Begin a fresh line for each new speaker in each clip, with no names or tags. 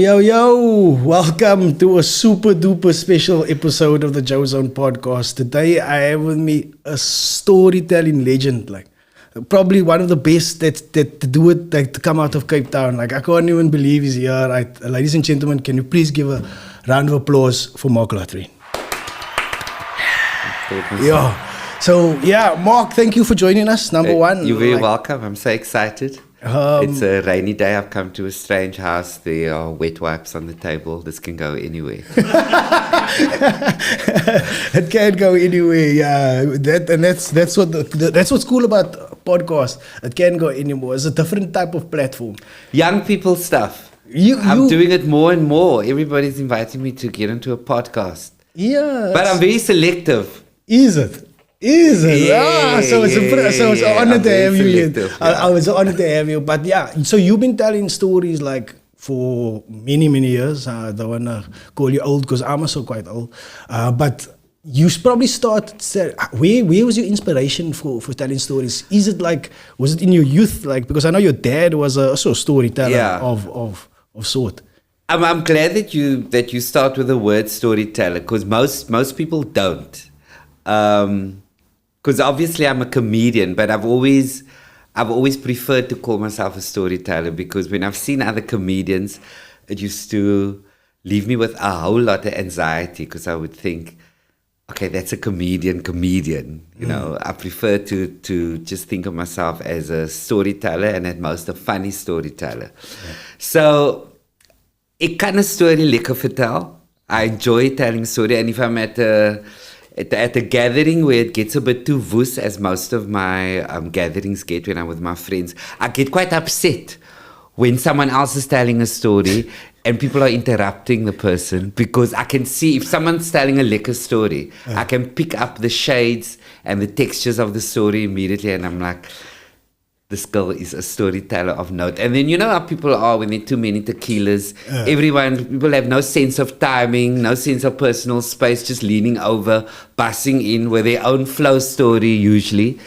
Yo. Welcome to a super duper special episode of the joeZONE podcast. Today I have with me a storytelling legend, like probably one of the best that do it, like to come out of Cape Town. Like I can't even believe he's here. Ladies and gentlemen, can you please give a round of applause for Mark Lottering? Mark, thank you for joining us. Number one.
You're very welcome. I'm so excited. It's a rainy day. I've come to a strange house. There are wet wipes on the table. This can go anywhere.
It can't go anywhere. Yeah, that's what's cool about podcast. It can't go anymore. It's a different type of platform.
Young people stuff. I'm doing it more and more. Everybody's inviting me to get into a podcast.
Yeah,
but I'm very selective.
Is it?
Yeah,
so it's an honor to have you. I was honored to have you. But yeah, so you've been telling stories like for many years. I don't want to call you old because I'm also quite old. But you probably started. Where was your inspiration for telling stories? Was it in your youth? Like, because I know your dad was also a storyteller of sort.
I'm glad that you start with the word storyteller, because most people don't. Because obviously I'm a comedian, but I've always preferred to call myself a storyteller, because when I've seen other comedians, it used to leave me with a whole lot of anxiety, because I would think, okay, that's a comedian. You know, I prefer to just think of myself as a storyteller, and at most a funny storyteller. Yeah. So, ek kan 'n storie lekker vertel. I enjoy telling story, and if I'm at a gathering where it gets a bit too woos, as most of my gatherings get when I'm with my friends, I get quite upset when someone else is telling a story and people are interrupting the person, because I can see if someone's telling a lekker story, I can pick up the shades and the textures of the story immediately, and I'm like, this girl is a storyteller of note. And then you know how people are when there are too many tequilas. People have no sense of timing, no sense of personal space, just leaning over, bussing in with their own flow story usually.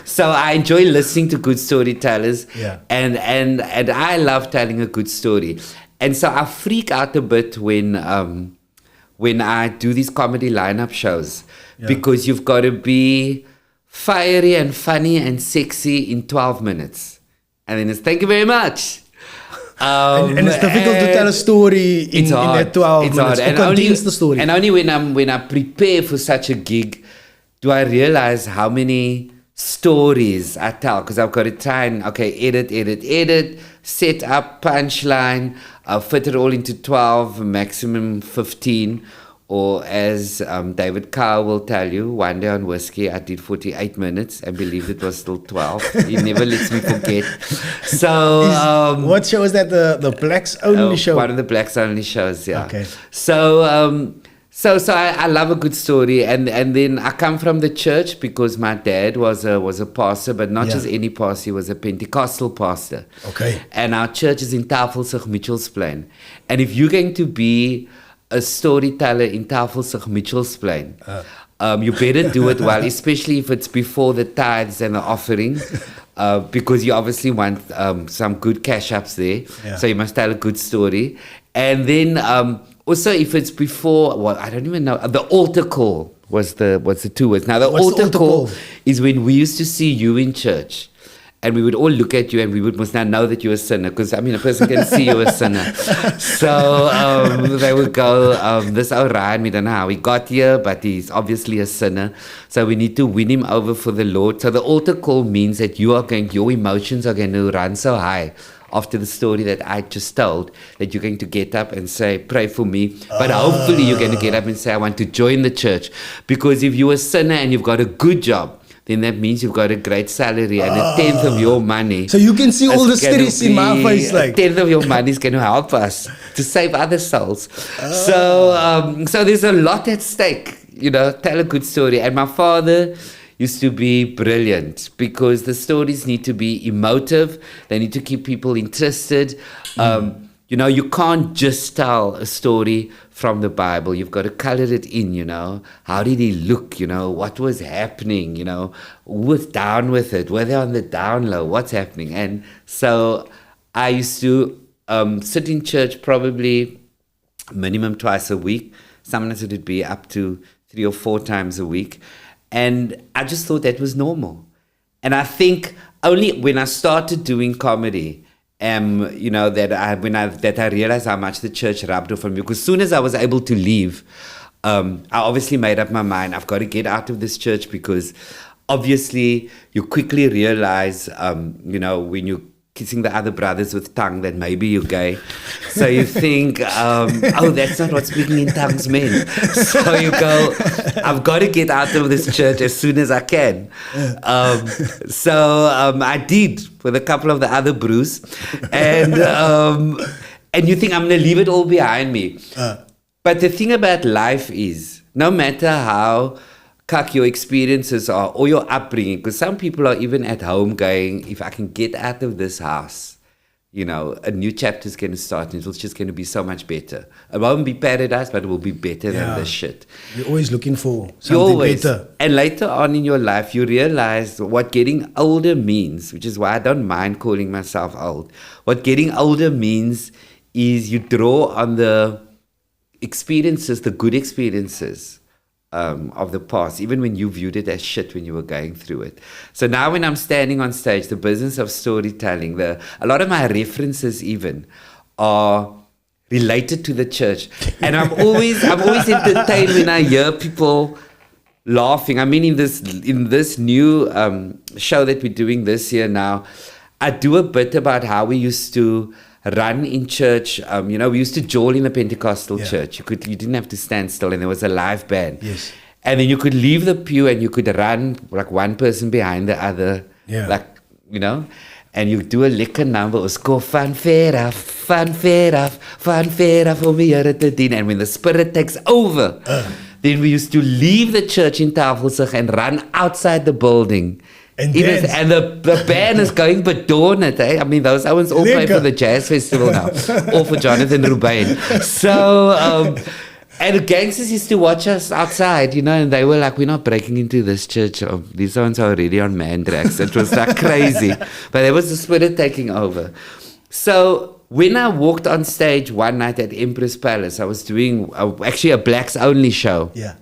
So I enjoy listening to good storytellers, and I love telling a good story. And so I freak out a bit when I do these comedy lineup shows, because you've got to be fiery and funny and sexy in 12 minutes. And then it's thank you very much.
And it's difficult to tell a story in that 12 minutes.
And condense the story. And only when I prepare for such a gig do I realize how many stories I tell, because I've got to try and edit, set up, punchline, fit it all into 12, maximum 15. Or as David Carr will tell you, one day on Whiskey, I did 48 minutes and believed it was still 12. He never lets me forget. So,
what show is that? The Blacks Only show?
One of the Blacks Only shows, yeah.
Okay.
So I love a good story. And then I come from the church, because my dad was a pastor, but not just any pastor, he was a Pentecostal pastor.
Okay.
And our church is in Tafelsig, Mitchellsplein. And if you're going to be a storyteller in Tafelsig, Mitchellsplein, you better do it well, especially if it's before the tithes and the offering, because you obviously want some good cash ups there. So you must tell a good story. And then also if it's before, I don't even know, the altar call was the 2 words. Now the altar call is when we used to see you in church, and we would all look at you, and we must now know that you're a sinner, because, I mean, a person can see you're a sinner. So they would go, this Orion, we don't know how he got here, but he's obviously a sinner. So we need to win him over for the Lord. So the altar call means that your emotions are going to run so high after the story that I just told, that you're going to get up and say, pray for me. But hopefully you're going to get up and say, I want to join the church. Because if you're a sinner and you've got a good job, then that means you've got a great salary, and a tenth of your money.
So you can see all the stress in my face. Like,
a tenth of your money is going to help us to save other souls. So there's a lot at stake. You know, tell a good story. And my father used to be brilliant, because the stories need to be emotive. They need to keep people interested. You know, you can't just tell a story from the Bible. You've got to color it in, you know. How did he look, you know? What was happening, you know? Who was down with it? Were they on the down low? What's happening? And so I used to sit in church probably minimum twice a week. Sometimes it would be up to 3 or 4 times a week. And I just thought that was normal. And I think only when I started doing comedy, that I realized how much the church rubbed off on me. Because as soon as I was able to leave, I obviously made up my mind, I've got to get out of this church, because obviously you quickly realize, when you're kissing the other brothers with tongue, that maybe you're gay. So you think, that's not what speaking in tongues meant. So you go, I've got to get out of this church as soon as I can. So I did with a couple of the other brews. And you think, I'm going to leave it all behind me. But the thing about life is, no matter how cuck your experiences are or your upbringing, because some people are even at home going, if I can get out of this house, a new chapter is going to start, and it's just going to be so much better. It won't be paradise, but it will be better than this shit.
You're always looking for something better.
And later on in your life, you realize what getting older means, which is why I don't mind calling myself old. What getting older means is you draw on the experiences, the good experiences of the past, even when you viewed it as shit when you were going through it. So now when I'm standing on stage, the business of storytelling, a lot of my references even are related to the church. And I'm always entertained when I hear people laughing. I mean, in this new show that we're doing this year now, I do a bit about how we used to run in church. We used to jowl in the Pentecostal church. You didn't have to stand still, and there was a live band.
Yes.
And then you could leave the pew and you could run like one person behind the other. Yeah. And you do a lekker number. It was called Van Ver Af om die Here te dien. And when the Spirit takes over, then we used to leave the church in Tafelsig and run outside the building. And the band is going bedorned, eh? I mean, those ones all play for the Jazz Festival now, or for Jonathan Rubain. So, and the gangsters used to watch us outside, and they were like, we're not breaking into this church. These ones are already on mandrax. It was like crazy. But there was the Spirit taking over. So when I walked on stage one night at Empress Palace, I was doing actually a blacks only show.
Yeah.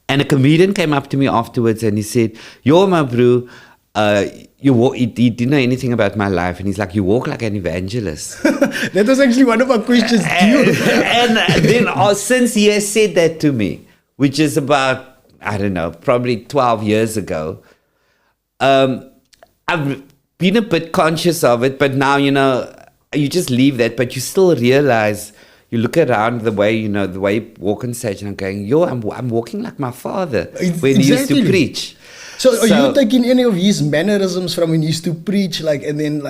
And a comedian came up to me afterwards and he said, "Yo, my bro, he didn't know anything about my life." And he's like, "You walk like an evangelist."
That was actually one of our questions.
And then since he has said that to me, which is about, I don't know, probably 12 years ago, I've been a bit conscious of it. But now, you just leave that, but you still realize. You look around the way you walk on stage, and I'm going, I'm walking like my father when he used to preach.
So are you taking any of his mannerisms from when he used to preach, and then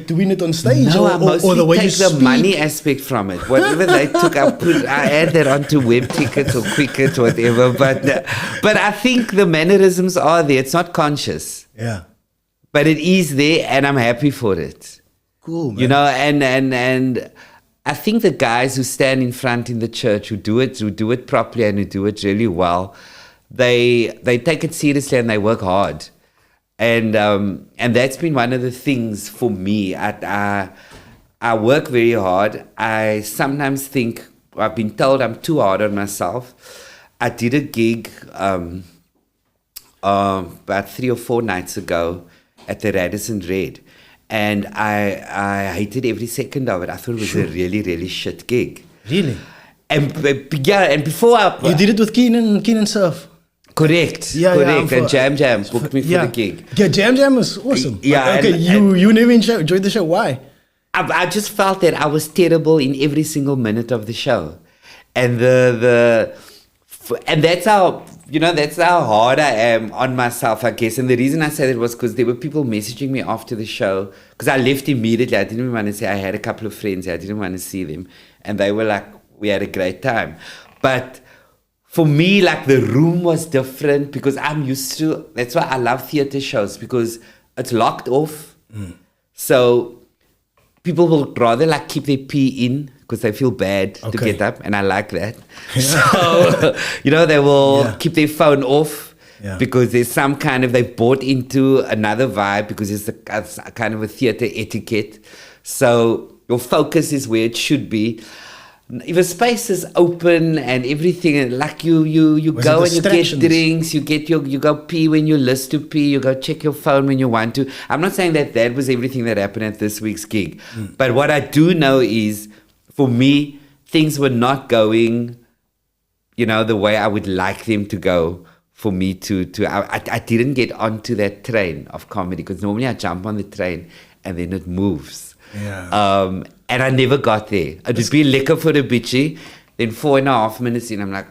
doing it on stage?
No, I mostly
or the way
take the money aspect from it. Whatever they took, I add that onto web tickets or Quicket, whatever. But I think the mannerisms are there. It's not conscious.
Yeah.
But it is there, and I'm happy for it.
Cool, man.
And I think the guys who stand in front in the church, who do it properly and who do it really well, they take it seriously and they work hard, and that's been one of the things for me. I work very hard. I sometimes think I've been told I'm too hard on myself. I did a gig about 3 or 4 nights ago at the Radisson Red. And I hated every second of it. I thought it was a really, really shit gig.
Really?
And before
you did it with Keenan Surf.
Correct.
Yeah,
correct. And Jam booked me for the gig.
Yeah, Jam was awesome.
Yeah.
Okay, you never enjoyed the show. Why?
I just felt that I was terrible in every single minute of the show, and and that's how. That's how hard I am on myself, I guess. And the reason I said it was because there were people messaging me after the show. Because I left immediately. I didn't even want to say I had a couple of friends. I didn't want to see them. And they were like, we had a great time. But for me, the room was different because I'm used to... That's why I love theater shows, because it's locked off. So people will rather keep their pee in because they feel bad to get up, and I like that. So, they will keep their phone off because there's some kind of, they've bought into another vibe because it's a kind of a theater etiquette. So your focus is where it should be. If a space is open and everything, like you go and you get drinks, you go pee when you list to pee, you go check your phone when you want to. I'm not saying that was everything that happened at this week's gig. But what I do know is, for me, things were not going, the way I would like them to go. For me I didn't get onto that train of comedy, because normally I jump on the train and then it moves.
Yeah.
And I never got there. It would be lekker for a bitchy. Then 4.5 minutes in, I'm like,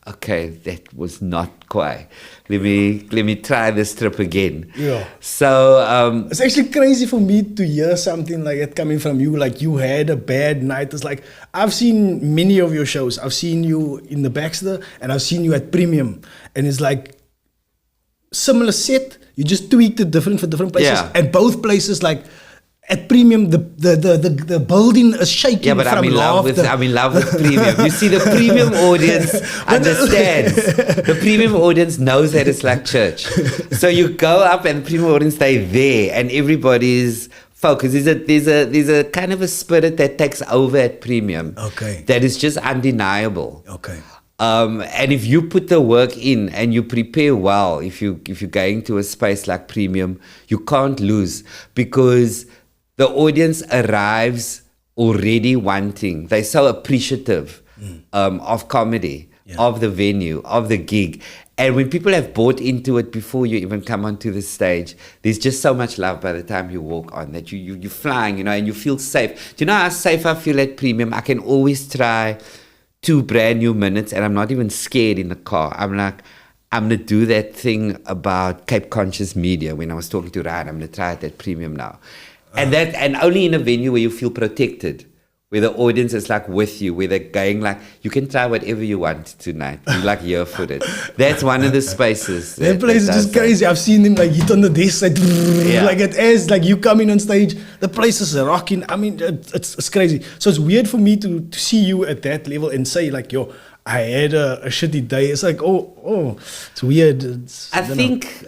okay, that was not quite. Let me try this trip again.
Yeah.
So
it's actually crazy for me to hear something like that coming from you. Like, you had a bad night. It's like, I've seen many of your shows. I've seen you in the Baxter and I've seen you at Premium. And it's like similar set. You just tweaked it different for different places.
Yeah.
And both places, like, at Premium, the building is shaking.
Yeah, but
from
I'm in love with Premium. You see, the Premium audience understands. The Premium audience knows that it's like church. So you go up and the Premium audience, they're there and everybody's focused. There's a kind of a spirit that takes over at Premium.
Okay.
That is just undeniable.
Okay.
And if you put the work in and you prepare well, if you're going to a space like Premium, you can't lose, because the audience arrives already wanting. They're so appreciative of comedy, of the venue, of the gig. And when people have bought into it before you even come onto the stage, there's just so much love by the time you walk on that you're flying, and you feel safe. Do you know how safe I feel at Premium? I can always try 2 brand new minutes and I'm not even scared in the car. I'm like, I'm going to do that thing about Cape Conscious Media when I was talking to Ryan. I'm going to try it at Premium now. And only in a venue where you feel protected, where the audience is like with you, where they're going like, you can try whatever you want tonight. You're like here for it. That's one of the spaces.
That place is just crazy. I've seen him like hit on the desk, like it is like you coming on stage, the place is rocking. I mean, it's crazy. So it's weird for me to see you at that level and say like, yo, I had a shitty day. It's like, oh, it's weird.
I think.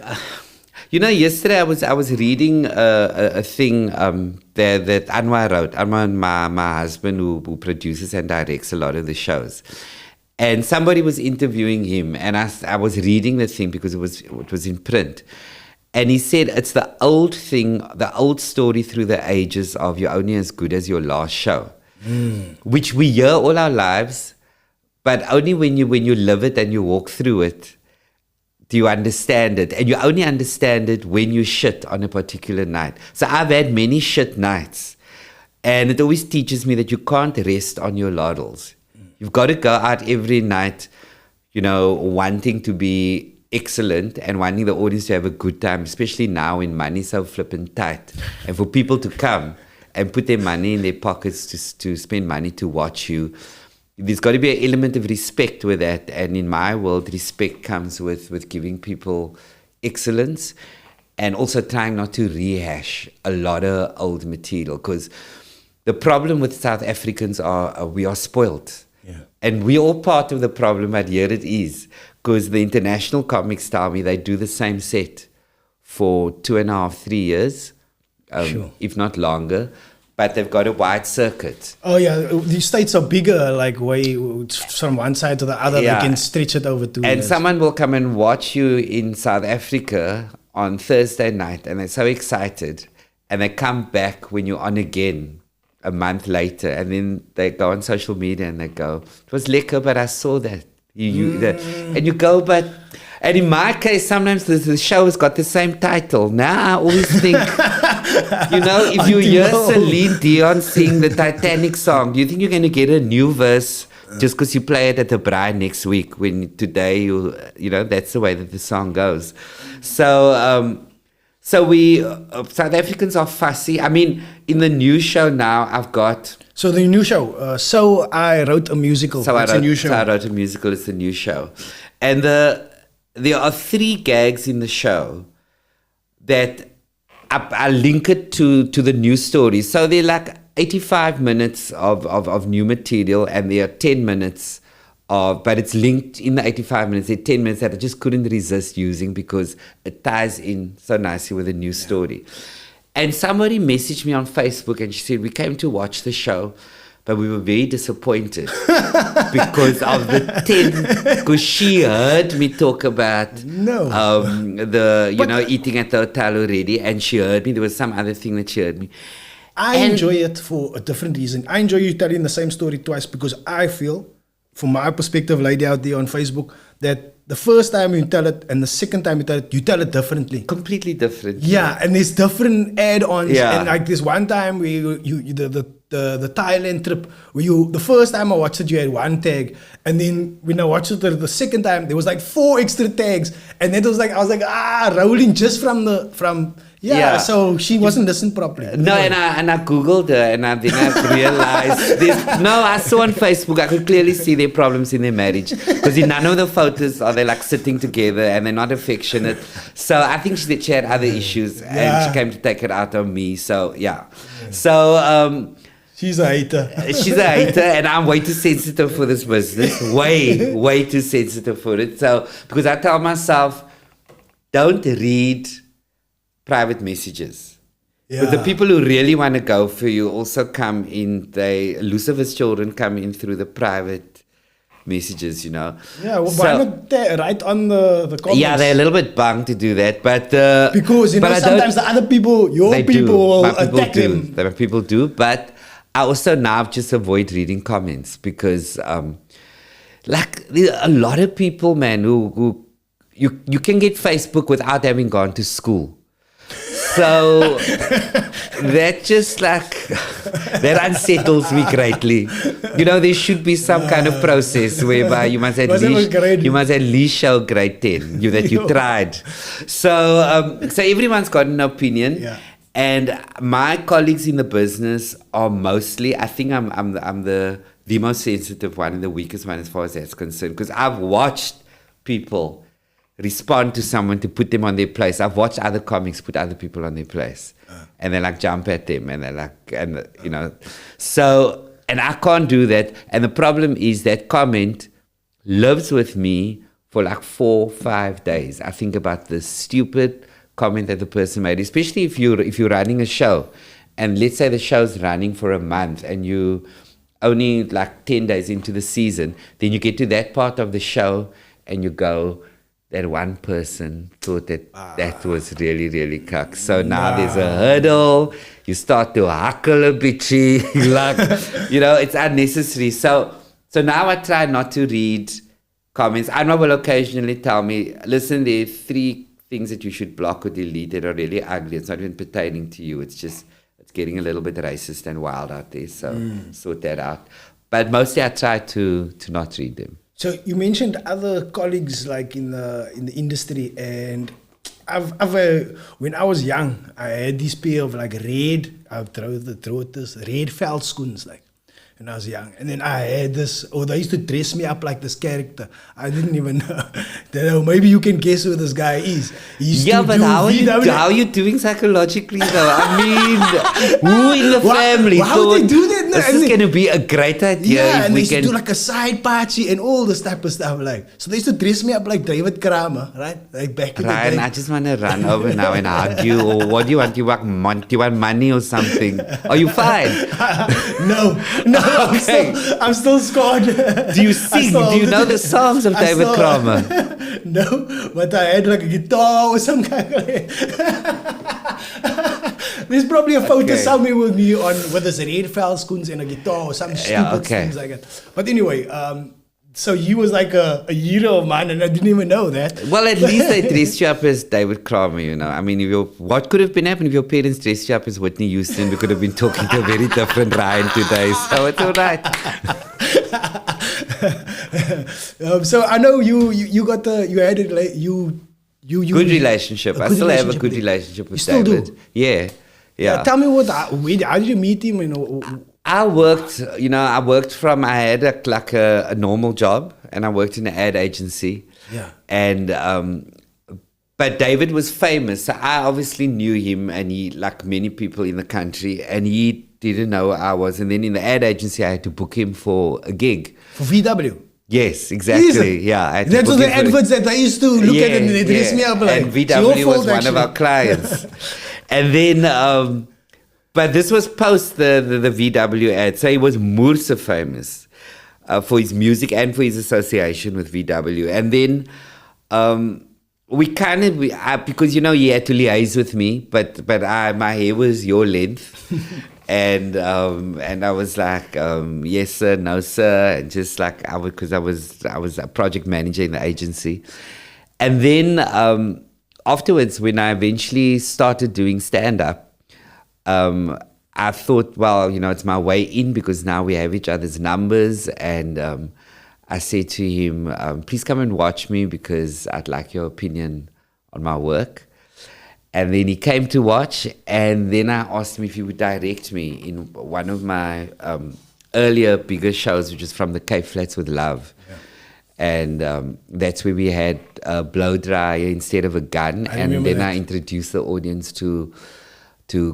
Yesterday I was reading a thing that Anwar wrote. Anwar, my husband, who produces and directs a lot of the shows, and somebody was interviewing him, and I was reading the thing because it was in print, and he said it's the old thing, the old story through the ages of you're only as good as your last show, which we hear all our lives, but only when you live it and you walk through it. Do you understand it? And you only understand it when you shit on a particular night. So I've had many shit nights. And it always teaches me that you can't rest on your laurels. You've got to go out every night, wanting to be excellent and wanting the audience to have a good time, especially now when money's so flippin' tight. And for people to come and put their money in their pockets to spend money to watch you. There's got to be an element of respect with that. And in my world, respect comes with giving people excellence and also trying not to rehash a lot of old material. Because the problem with South Africans are we are spoiled.
Yeah.
And we're all part of the problem, but here it is. Because the international comics tell me they do the same set for 2.5, 3 years, if not longer. But they've got a wide circuit.
Oh yeah, the states are bigger, like way from one side to the other.
Yeah.
They can stretch it over 2 years.
And someone will come and watch you in South Africa on Thursday night, and they're so excited, and they come back when you're on again a month later, and then they go on social media and they go, "It was lekker, but I saw that and you go, but." And in my case, sometimes the show has got the same title. Now I always think, if you hear Celine Dion sing the Titanic song, do you think you're going to get a new verse just because you play it at the Braai next week? When today, that's the way that the song goes. So we South Africans are fussy. I mean, in the new show now, I've got.
So the new show. So I wrote a musical. It's a new show.
So I wrote a musical. It's a new show, and there are 3 gags in the show that I link it to the new story. So they're like 85 minutes of new material, and there are 10 minutes but it's linked in the 85 minutes. There are 10 minutes that I just couldn't resist using because it ties in so nicely with a new story. And somebody messaged me on Facebook and she said, we came to watch the show, but we were very disappointed because of the 10, because she heard me talk about eating at the hotel already, and she heard me. There was some other thing that she heard me.
I enjoy it for a different reason. I enjoy you telling the same story twice because I feel, from my perspective, lady out there on Facebook, that the first time you tell it and the second time you tell it differently.
Completely different.
Yeah, and there's different add-ons. Yeah. And like this one time where the Thailand trip, where the first time I watched it, you had one tag. And then when I watched it the second time, there was like 4 extra tags. And that was like, I was like, rolling just from so she wasn't listening properly.
No, and I Googled her and then I realized I saw on Facebook, I could clearly see their problems in their marriage. Because in none of the photos are they like sitting together and they're not affectionate. So I think she had other issues and she came to take it out on me. So, yeah. So,
she's a hater.
She's a hater, and I'm way too sensitive for this business. Way too sensitive for it. So, because I tell myself, don't read private messages. Yeah. But the people who really want to go for you also come in, Lucifer's children come in through the private messages, Yeah,
well, why not right on the comments?
Yeah, they're a little bit bummed to do that, but...
because, sometimes the other people, people will attack them.
My people do, but I also now just avoid reading comments because, a lot of people, man, who you can get Facebook without having gone to school. So that just that unsettles me greatly. There should be some kind of process whereby you must at least show grade 10 that you tried. So everyone's got an opinion.
Yeah.
And my colleagues in the business are mostly, I think I'm the most sensitive one and the weakest one as far as that's concerned. Because I've watched people respond to someone to put them on their place. I've watched other comics put other people on their place. And they jump at them and they're So, and I can't do that. And the problem is that comment lives with me for 4 or 5 days. I think about this stupid comment that the person made, especially if you're running a show, and let's say the show's running for a month and you only 10 days into the season, then you get to that part of the show and you go, that one person thought that was really, really cuck. So now there's a hurdle, you start to huckle a bitchy, it's unnecessary. So now I try not to read comments. Anna will occasionally tell me, listen, there are 3 things that you should block or delete that are really ugly. It's not even pertaining to you. It's getting a little bit racist and wild out there. So sort that out. But mostly I try to not read them.
So you mentioned other colleagues in the industry, and I've when I was young, I had this pair of red veldskoens when I was young. And then I had this, they used to dress me up like this character. I didn't even know. Maybe you can guess who this guy is.
But how are you doing psychologically though? I mean, who in the family
how would they do that? No,
this is going to be a great idea.
Yeah, and they used to do a side party and all this type of stuff. So they used to dress me up like David Kramer, right? Back in the day.
I just want to run over now and hug you. Or what do you want? Do you want money or something? Are you fine?
No.
Okay.
I'm still scared.
Do you sing? Do you know the songs of David Kramer?
No, but I had a guitar or some kind of There's probably a photo somewhere with me with this red veldskoens and a guitar or some stupid things like that. But anyway, so he was a hero of mine, and I didn't even know that.
Well, at least they dressed you up as David Kramer, I mean, what could have been happening if your parents dressed you up as Whitney Houston? We could have been talking to a very different Ryan today, so it's all right.
So I know you got good
relationship. I still have a good relationship with David.
Do?
Yeah.
Tell me how did you meet him?
I had a normal job, and I worked in an ad agency.
Yeah.
And but David was famous, so I obviously knew him, and he, like many people in the country, and he didn't know who I was. And then in the ad agency, I had to book him for a gig.
For VW?
Yes, exactly. Yeah,
that was the adverts that I used to look at, and they dressed me up
and VW was one of our clients. And then, but this was post the VW ad. So he was more so famous for his music and for his association with VW. And then we kind of, because, you know, he had to liaise with me, but my hair was your length. And I was like, yes, sir, no, sir. And just like, because I was a project manager in the agency. And then afterwards, when I eventually started doing stand-up, I thought, well, you know, it's my way in because now we have each other's numbers. And I said to him, please come and watch me because I'd like your opinion on my work. And then he came to watch, and then I asked him if he would direct me in one of my earlier bigger shows, which is From the Cape Flats with Love. Yeah. And that's where we had a blow dryer instead of a gun. And then I introduced the audience to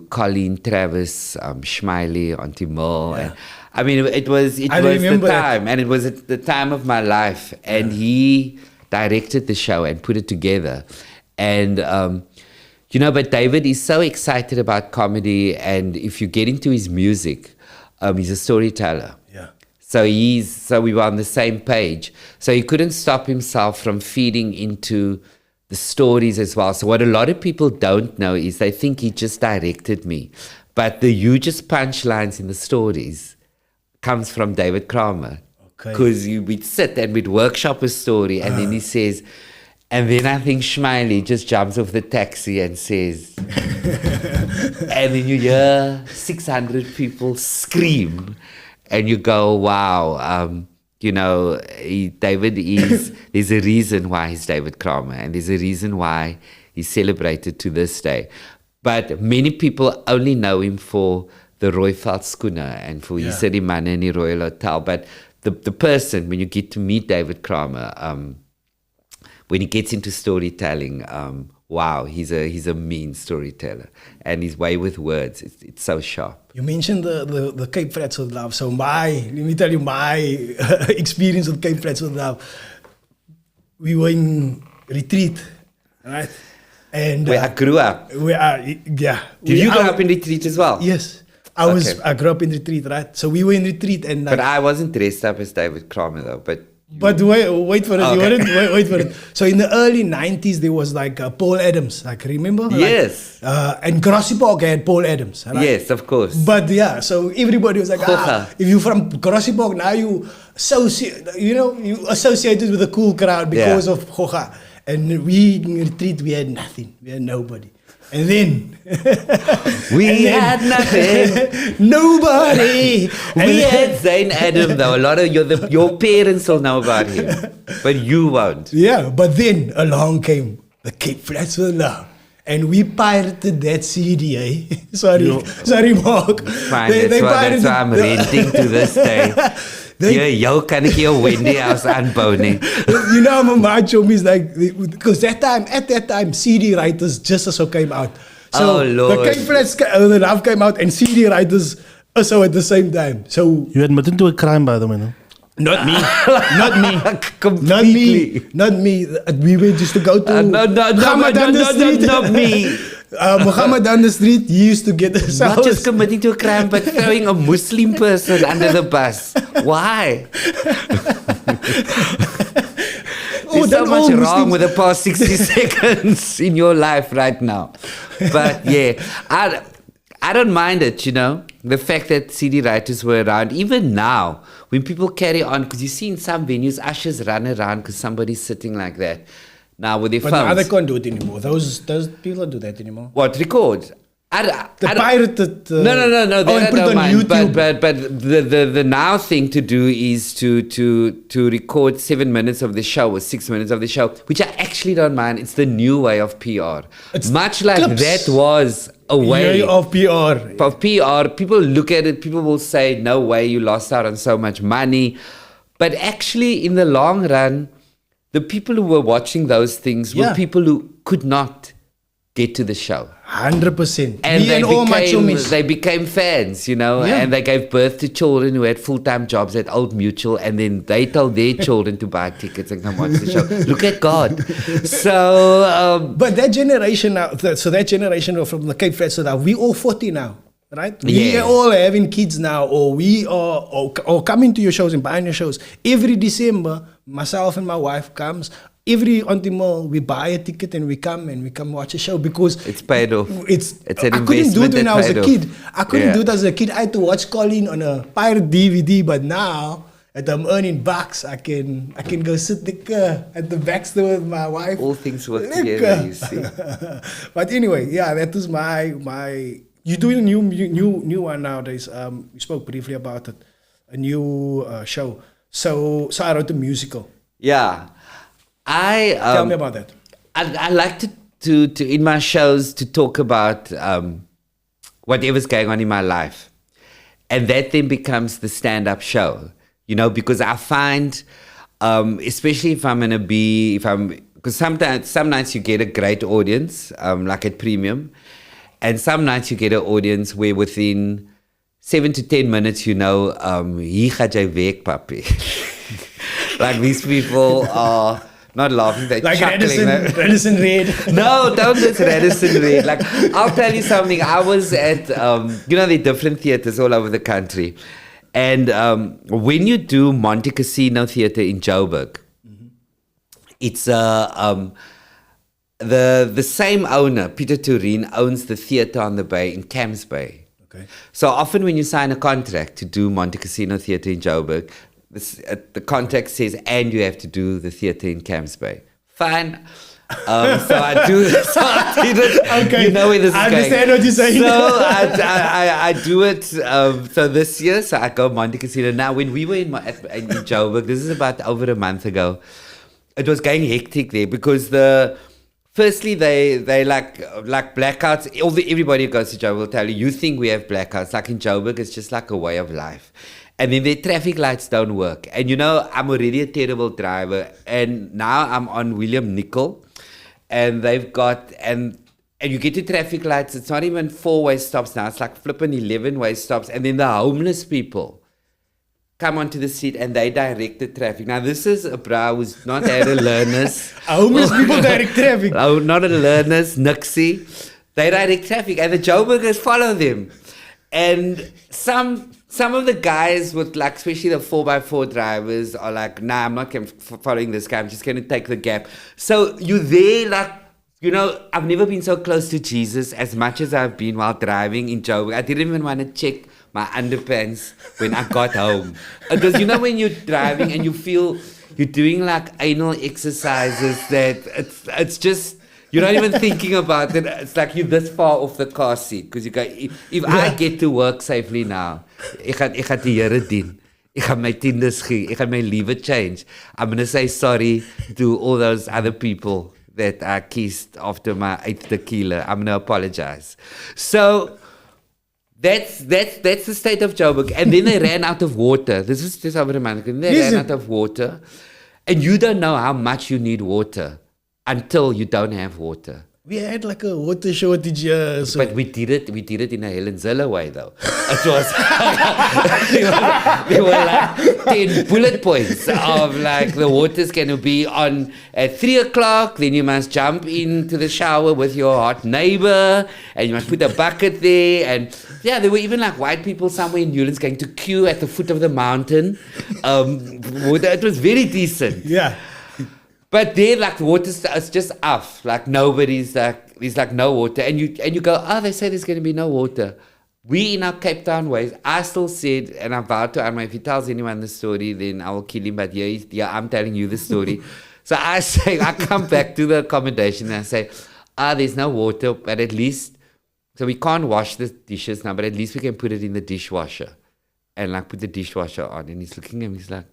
Colleen, Travis, Schmiley, Auntie Merle. Yeah. And, I mean, it was the time, and it was at the time of my life. And he directed the show and put it together. And you know, but David is so excited about comedy, and if you get into his music, he's a storyteller. Yeah. So we were on the same page. So he couldn't stop himself from feeding into the stories as well. So what a lot of people don't know is they think he just directed me, but the hugest punchlines in the stories comes from David Kramer. Okay. Because we'd sit and we'd workshop a story, and then he says. And then I think Schmiley just jumps off the taxi and says, and then you hear 600 people scream, and you go, wow, you know, David is, there's a reason why he's David Kramer, and there's a reason why he's celebrated to this day. But many people only know him for the Rooiveld schooner and for his Serimane in the Royal Hotel. But the person, when you get to meet David Kramer, when he gets into storytelling, wow, he's a mean storyteller, and his way with words, it's so sharp.
You mentioned the Cape Flats with Love. So let me tell you my experience with Cape Flats with Love. We were in retreat, right? And
where I grew up.
Did
you grow up in retreat as well?
Yes. I grew up in retreat, right? So we were in retreat, and
but I wasn't dressed up as David Kramer though,
But wait for it. Okay. You wouldn't wait for it. So in the early 90s, there was like Paul Adams. Like, remember?
Yes.
And Grassy Park had Paul Adams. Right?
Yes, of course.
But yeah, so everybody was like, if you're from Grassy Park, now you associated with a cool crowd because of Hocha. And we in retreat, we had nothing. We had nobody. And then
we had nothing.
Nobody.
We had Zane Adam though. A lot of your parents will know about him, but you won't.
Yeah, but then along came the Cape Flats with Love, and we pirated that CD. Sorry, Mark.
Fine, that's why I'm renting to this day. Jou kan ek jou Wendy house aanbou nie.
You know, my job is like, because at that time, CD writers just also came out. So the Cape Flats the Love came out, and CD writers also at the same time. So
you admitted to a crime, by the way, no?
Not me. Not me. We were just to go to
not me.
Muhammad on the street, he used to get us
not just committing to a crime, but throwing a Muslim person under the bus. Why? There's so much wrong with the past 60 seconds in your life right now. But yeah, I don't mind it, you know, the fact that CD writers were around. Even now, when people carry on, because you see in some venues, ushers run around because somebody's sitting like that. Now with their phones.
But now they can't do it anymore. Those people don't do that anymore.
What, record?
The pirated...
No, that I don't mind.
YouTube.
But the now thing to do is to record 7 minutes of the show or 6 minutes of the show, which I actually don't mind. It's the new way of PR. It's much like clips. That was a way
of PR.
Of PR. People look at it, people will say, no way, you lost out on so much money. But actually, in the long run, the people who were watching those things were people who could not get to the show.
100%.
And
Me and all macho miss.
they became fans, and they gave birth to children who had full-time jobs at Old Mutual, and then they told their children to buy tickets and come watch the show. Look at God. So,
but that generation now, that generation from the Cape Flats, so that we all 40 now, right? We are all having kids now, or we are or coming to your shows and buying your shows. Every December, myself and my wife comes. Every Mall, we buy a ticket and we come watch a show because
it's paid off.
It's
an
I couldn't do it when I was a kid. I couldn't do it as a kid. I had to watch Colin on a pirate DVD, but now that I'm earning bucks, I can go sit at the back store with my wife.
All things work together, you see.
But anyway, that was my. You're doing a new one nowadays. You spoke briefly about it, a new show. So I wrote a musical.
Yeah.
Tell me about that.
I like to in my shows to talk about whatever's going on in my life, and that then becomes the stand-up show. Because I find, especially if I'm because some nights you get a great audience, like at Premium, and some nights you get an audience where within 7 to 10 minutes, hier gaat jy weg, papi. Like these people are not laughing, they're
like
chuckling.
Radisson Red.
No, don't do Radisson Red. Like, I'll tell you something. I was at, there are different theaters all over the country. And when you do Monte Casino Theatre in Joburg, it's the same owner, Peter Turin, owns the theatre on the bay in Camps Bay.
Okay.
So often when you sign a contract to do Monte Casino Theatre in Joburg, the contract says, and you have to do the theatre in Camps Bay. Fine. So I do. So I did it. Okay. You know where this is going.
I understand what you're saying.
So I do it. So this year, so I go Monte Casino. Now, when we were in Joburg, this is about over a month ago, it was going hectic there because firstly, they like blackouts. Everybody who goes to Joburg will tell you think we have blackouts. Like in Joburg, it's just like a way of life. And then their traffic lights don't work. And I'm already a terrible driver. And now I'm on William Nicol. And they've got, and you get to traffic lights, it's not even 4-way stops now. It's like flipping 11-way stops. And then the homeless people come onto the street and they direct the traffic. Now, this is a bra who's not had a learners.
Homeless people direct traffic.
Oh, not a learners, Nixie. They direct traffic and the Joburgers follow them. And some of the guys with especially the 4x4 drivers are like, nah, I'm not following this guy. I'm just going to take the gap. So you're there I've never been so close to Jesus as much as I've been while driving in Joburg. I didn't even want to check my underpants when I got home. Because when you're driving and you feel you're doing anal exercises that it's just, you're not even thinking about it. It's like you're this far off the car seat. Because you go, if I get to work safely now, ek gaan die Here dien. Ek gaan my tiendes gee. Ek gaan my lewe change. I'm going to say sorry to all those other people that I kissed after my 8th tequila. I'm going to apologize. So that's the state of Joburg. And then they ran out of water. This is just over a month ago. They ran out of water. And you don't know how much you need water until you don't have water.
We had a water shortage here. So.
But we did it in a Helen Zilla way though. It was, there were 10 bullet points of the water's going to be on at 3 o'clock, then you must jump into the shower with your hot neighbor, and you must put a bucket there, and there were even white people somewhere in Newlands going to queue at the foot of the mountain. It was very decent.
Yeah.
But there, the water is just off. Nobody's there's no water. And you go, they say there's going to be no water. We in our Cape Town ways, I still said, and I vowed to Anma, if he tells anyone the story, then I will kill him. But I'm telling you the story. So I say, I come back to the accommodation and I say, there's no water, but at least, so we can't wash the dishes now, but at least we can put it in the dishwasher. And put the dishwasher on. And he's looking at me, he's like,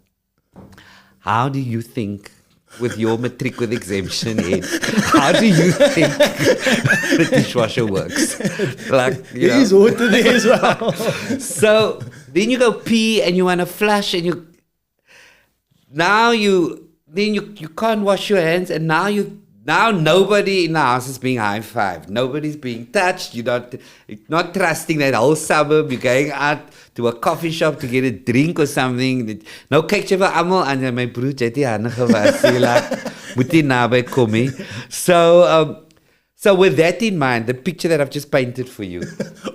how do you think, with your matric with exemption in, how do you think the dishwasher works?
There is water there as well.
So then you go pee and you want to flush and you can't wash your hands, and now Now nobody in the house is being high-fived. Nobody's being touched. You're not trusting that whole suburb. You're going out to a coffee shop to get a drink or something. No kyk jy vir almal aan my broer, jy het die hande gewas. Jy moet nie naby kom nie. So with that in mind, the picture that I've just painted for you,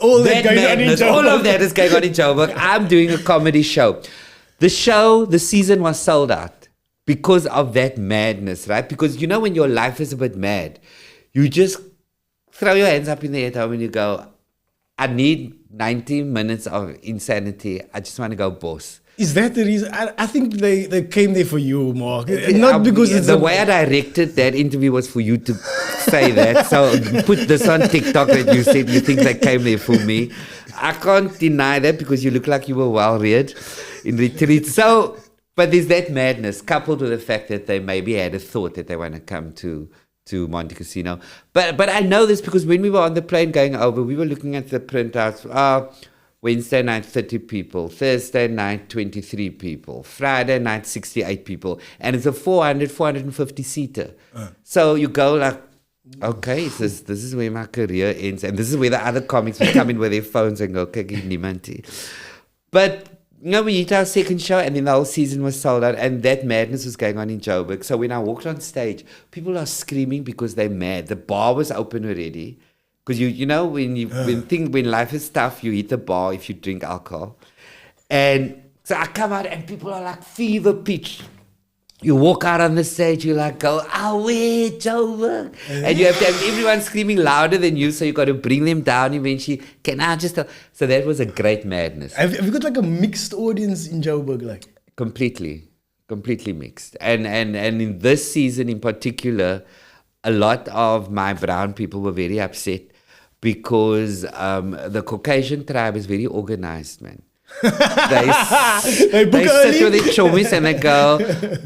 all of
that is going on in Joburg. I'm doing a comedy show. The season was sold out. Because of that madness, right? Because you know when your life is a bit mad, you just throw your hands up in the air at home and you go, I need 90 minutes of insanity. I just want to go boss.
Is that the reason? I think they came there for you, Mark. Not because it's
the way I directed that interview was for you to say that. So put this on TikTok that you said you think they came there for me. I can't deny that because you look like you were well reared in retreat. So... But there's that madness coupled with the fact that they maybe had a thought that they want to come to Monte Casino. But I know this because when we were on the plane going over, we were looking at the printouts. Wednesday night, 30 people. Thursday night, 23 people. Friday night, 68 people. And it's a 450 seater. So you go like, okay, this is where my career ends. And this is where the other comics will come in with their phones and go, okay, niemand. But... we hit our second show and then the whole season was sold out and that madness was going on in Joburg. So when I walked on stage, people are screaming because they're mad. The bar was open already. Because you know when life is tough, you hit the bar if you drink alcohol. And so I come out and people are like fever pitch. You walk out on the stage, you like go, away, Joburg. And you have to have everyone screaming louder than you, so you got to bring them down eventually. Can I just... So that was a great madness.
Have you got like a mixed audience in Joburg? Like?
Completely mixed. And in this season in particular, a lot of my brown people were very upset because the Caucasian tribe is very organized, man. They sit with their chummies and they go,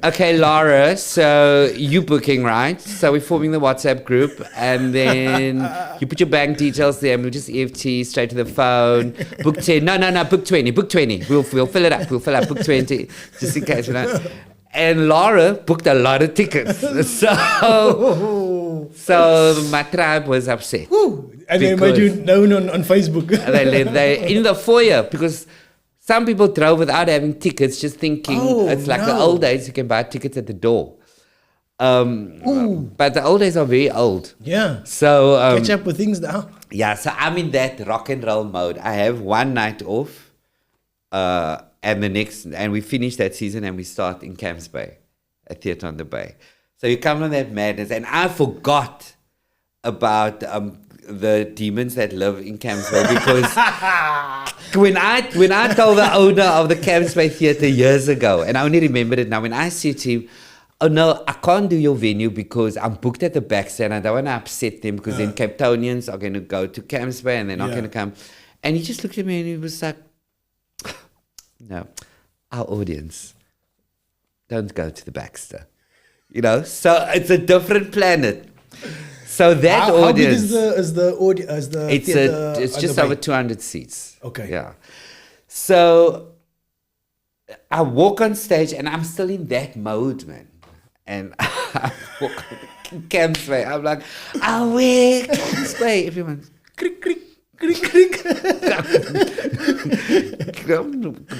okay, Laura, so you booking, right? So we're forming the WhatsApp group and then you put your bank details there and we'll just EFT straight to the phone. Book 10. No, book 20. We'll fill it up. We'll fill up. Book 20 just in case. And Laura booked a lot of tickets. So my tribe was upset.
And they made you known on Facebook.
they in the foyer because... Some people drove without having tickets, just thinking it's like the old days, you can buy tickets at the door. But the old days are very old.
Yeah.
So
catch up with things now.
Yeah, so I'm in that rock and roll mode. I have one night off, and we finish that season and we start in Camps Bay, at Theatre on the Bay. So you come on that madness, and I forgot about the demons that live in Camps Bay because when I told the owner of the Camps Bay Theatre years ago, and I only remembered it now, when I said to him, oh no, I can't do your venue because I'm booked at the Baxter and I don't want to upset them because then Cape Townians are going to go to Camps Bay and they're not going to come. And he just looked at me and he was like, no, our audience don't go to the Baxter. So it's a different planet. So that audience... How big
is the audience?
It's just over 200 seats.
Okay.
Yeah. So I walk on stage and I'm still in that mode, man. And I walk on Camps Bay. I'm like, away, Camps Bay. Everyone's crick, crick, crick, crick.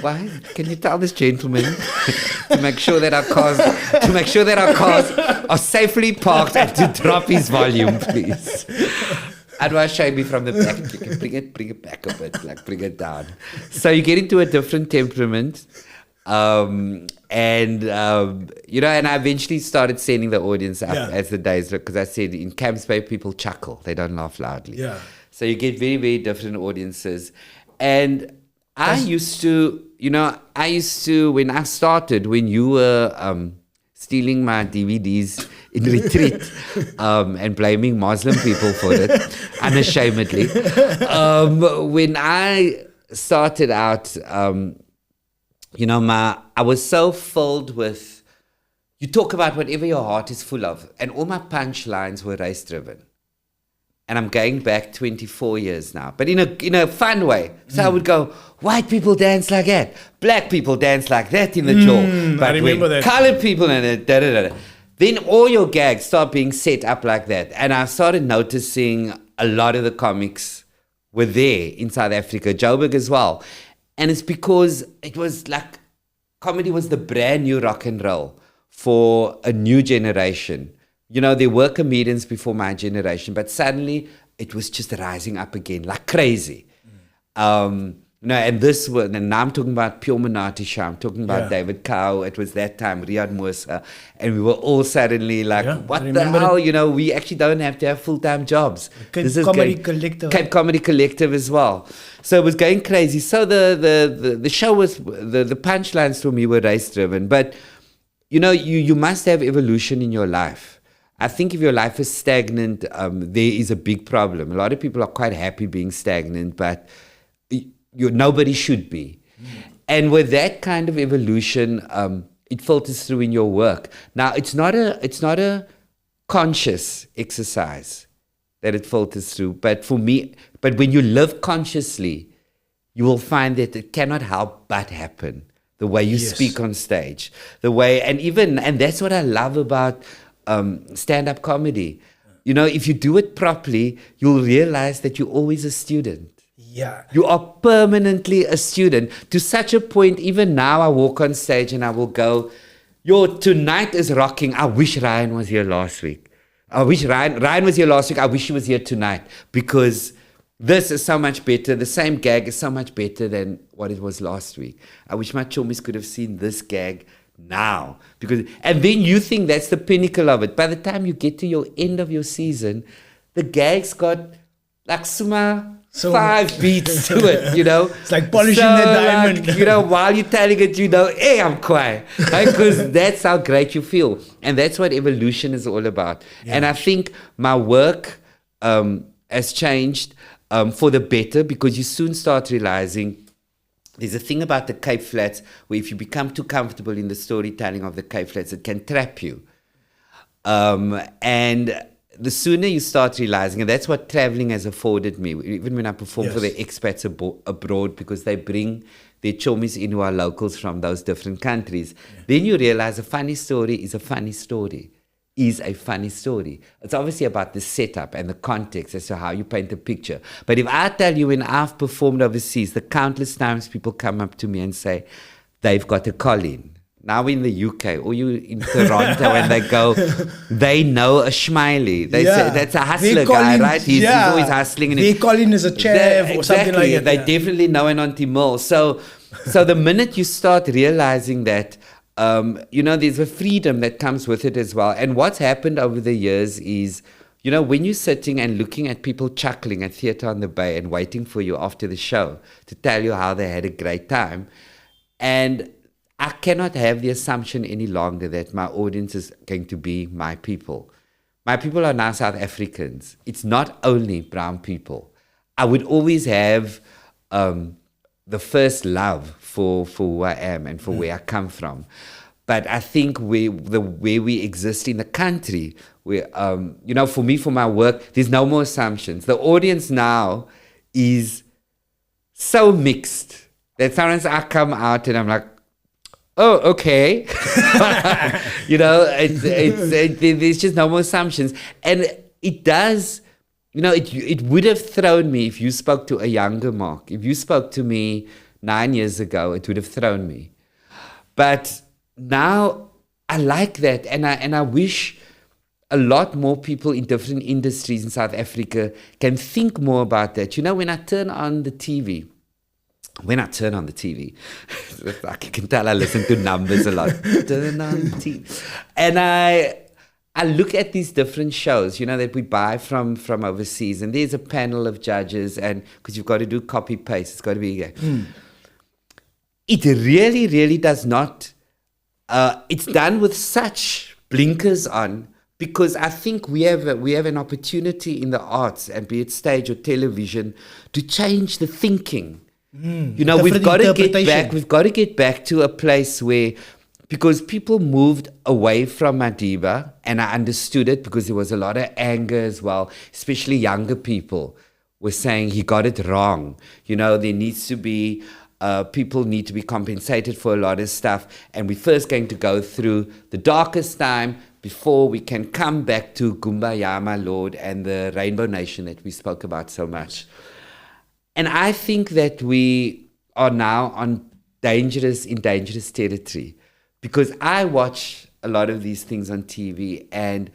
Why? Can you tell this gentleman to make sure that our cars are safely parked and to drop his volume, please? Otherwise, show me from the back. You can bring it back a bit, like bring it down. So you get into a different temperament. And I eventually started sending the audience up as the days, because I said in Camps Bay, people chuckle. They don't laugh loudly.
Yeah.
So you get very, very different audiences. And I used to, when I started, when you were stealing my DVDs in retreat and blaming Muslim people for it, unashamedly. When I started out, I was so filled with, you talk about whatever your heart is full of, and all my punchlines were race-driven. And I'm going back 24 years now, but in a fun way. So I would go, white people dance like that, black people dance like that in the jaw. But
I remember that.
Colored people and da da da. then all your gags start being set up like that. And I started noticing a lot of the comics were there in South Africa, Joburg as well. And it's because it was like comedy was the brand new rock and roll for a new generation. You know, there were comedians before my generation, but suddenly it was just rising up again like crazy. You know, and now I'm talking about Pure Monati Shah, I'm talking about David Cow. It was that time, Riyad Musa, and we were all suddenly like, what the hell? You know, we actually don't have to have full-time jobs.
Cape Comedy Collective.
Cape Comedy Collective as well. So it was going crazy. So the show was, the punchlines for me were race-driven. But, you know, you must have evolution in your life. I think if your life is stagnant, there is a big problem. A lot of people are quite happy being stagnant, but nobody should be. And with that kind of evolution, it filters through in your work. Now, it's not a conscious exercise that it filters through, but for me, but when you live consciously, you will find that it cannot help but happen. The way you speak on stage, the way, and that's what I love about stand-up comedy. You know, if you do it properly, you'll realize that you're always a student.
Yeah.
You are permanently a student to such a point, even now I walk on stage and I will go, tonight is rocking. I wish Ryan was here last week. I wish Ryan was here last week. I wish he was here tonight, because this is so much better. The same gag is so much better than what it was last week. I wish my chummies could have seen this gag now, and then you think that's the pinnacle of it. By the time you get to your end of your season, the gag's got like 5 beats to it, you know.
It's like polishing the diamond.
Like, you know, while you're telling it, you know, hey, I'm quiet. Because that's how great you feel. And that's what evolution is all about. Yeah. And I think my work has changed for the better, because you soon start realizing there's a thing about the Cape Flats where if you become too comfortable in the storytelling of the Cape Flats, it can trap you. And the sooner you start realizing, and that's what traveling has afforded me, even when I perform for the expats abroad, because they bring their chomis in who are locals from those different countries, then you realize a funny story is a funny story. It's obviously about the setup and the context as to how you paint the picture. But if I tell you, when I've performed overseas, the countless times people come up to me and say, they've got a Colin. Now in the UK, or you in Toronto, and they go, they know a Schmiley. They say, that's a hustler guy, right? He's always hustling.
They call him as a chef or something like that.
They definitely know an Auntie Mole. So the minute you start realizing that, you know, there's a freedom that comes with it as well. And what's happened over the years is, you know, when you're sitting and looking at people chuckling at Theatre on the Bay and waiting for you after the show to tell you how they had a great time, and I cannot have the assumption any longer that my audience is going to be my people. My people are now South Africans. It's not only brown people. I would always have the first love for who I am and for where I come from. But I think the way we exist in the country, you know, for me, for my work, there's no more assumptions. The audience now is so mixed that sometimes I come out and I'm like, oh, okay. You know, there's just no more assumptions. And it does, you know, it would have thrown me if you spoke to a younger Mark. If you spoke to me 9 years ago, it would have thrown me. But now I like that. And I wish a lot more people in different industries in South Africa can think more about that. You know, when I turn on the TV, I can tell I listen to numbers a lot. Turn on the TV. And I look at these different shows, you know, that we buy from overseas. And there's a panel of judges, and because you've got to do copy-paste, it's got to be... It really, really does not... it's done with such blinkers on, because I think we have an opportunity in the arts, and be it stage or television, to change the thinking. You know, we've got to get back to a place where, because people moved away from Madiba, and I understood it because there was a lot of anger as well, especially younger people were saying he got it wrong. You know, there needs to be, people need to be compensated for a lot of stuff, and we're first going to go through the darkest time before we can come back to Kumbaya, my Lord, and the Rainbow Nation that we spoke about so much. And I think that we are now on dangerous territory, because I watch a lot of these things on TV, and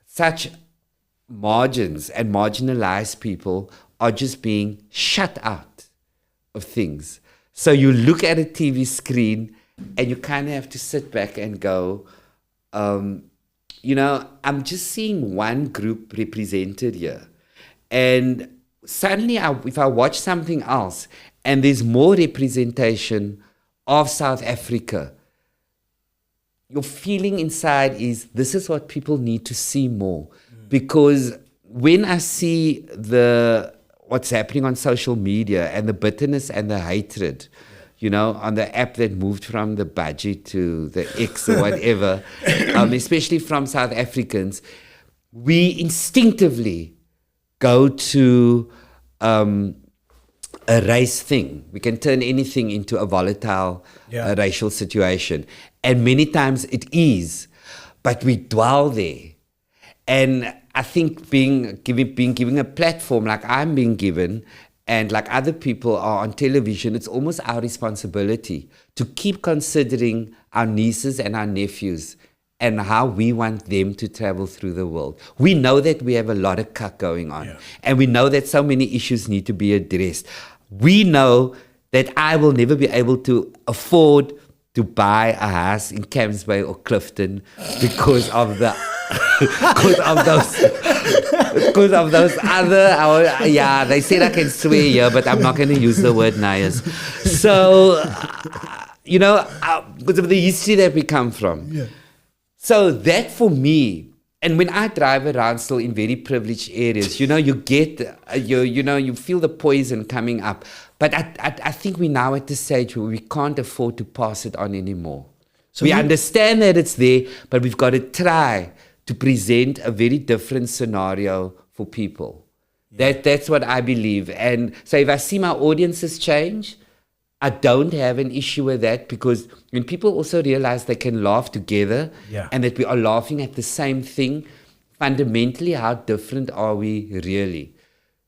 such margins and marginalized people are just being shut out of things. So you look at a TV screen and you kind of have to sit back and go, you know, I'm just seeing one group represented here. And suddenly, if I watch something else and there's more representation of South Africa, your feeling inside is, this is what people need to see more. Because when I see what's happening on social media and the bitterness and the hatred, you know, on the app that moved from the budget to the X or whatever, especially from South Africans, we instinctively go to a race thing. We can turn anything into a volatile racial situation. And many times it is, but we dwell there. And I think being given a platform like I'm being given, and like other people are on television, it's almost our responsibility to keep considering our nieces and our nephews and how we want them to travel through the world. We know that we have a lot of cuck going on, and we know that so many issues need to be addressed. We know that I will never be able to afford to buy a house in Camps Bay or Clifton because of the because of those other, they said I can swear here, but I'm not going to use the word Nayas. So, you know, because of the history that we come from. Yeah. So that for me, and when I drive around still in very privileged areas, you know, you get, you feel the poison coming up. But I think we're now at the stage where we can't afford to pass it on anymore. So we understand that it's there, but we've got to try to present a very different scenario for people. Yeah. That's what I believe. And so if I see my audiences change, I don't have an issue with that, because when people also realize they can laugh together and that we are laughing at the same thing, fundamentally, how different are we really?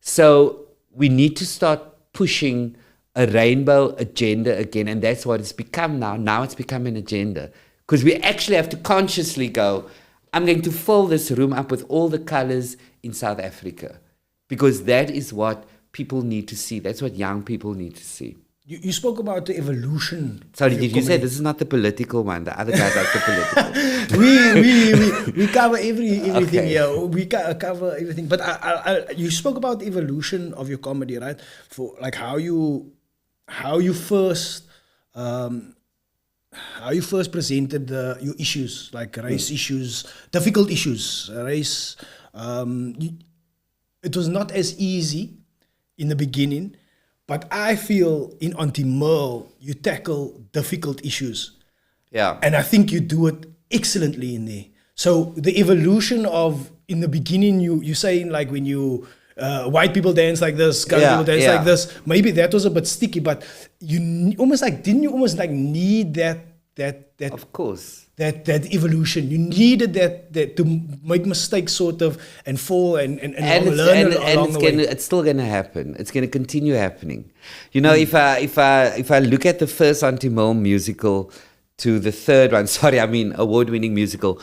So we need to start pushing a rainbow agenda again, and that's what it's become now. Now it's become an agenda, because we actually have to consciously go, I'm going to fill this room up with all the colors in South Africa, because that is what people need to see. That's what young people need to see.
You spoke about the evolution.
Sorry, did you say this is not the political one? The other guys like the political.
we cover everything here. We cover everything. But you spoke about the evolution of your comedy, right? For like how you first presented your issues, like race issues, difficult issues, race. It was not as easy in the beginning, but I feel in Auntie Merle, you tackle difficult issues.
Yeah.
And I think you do it excellently in there. So the evolution of, in the beginning, you saying like when you, white people dance like this, colored people dance like this, maybe that was a bit sticky, but didn't you almost need that
of course.
That evolution. You needed that to make mistakes sort of and fall and learn along the way.
It's still going to happen. It's going to continue happening. You know, if I look at the first Auntie Merle musical to the third one, award-winning musical.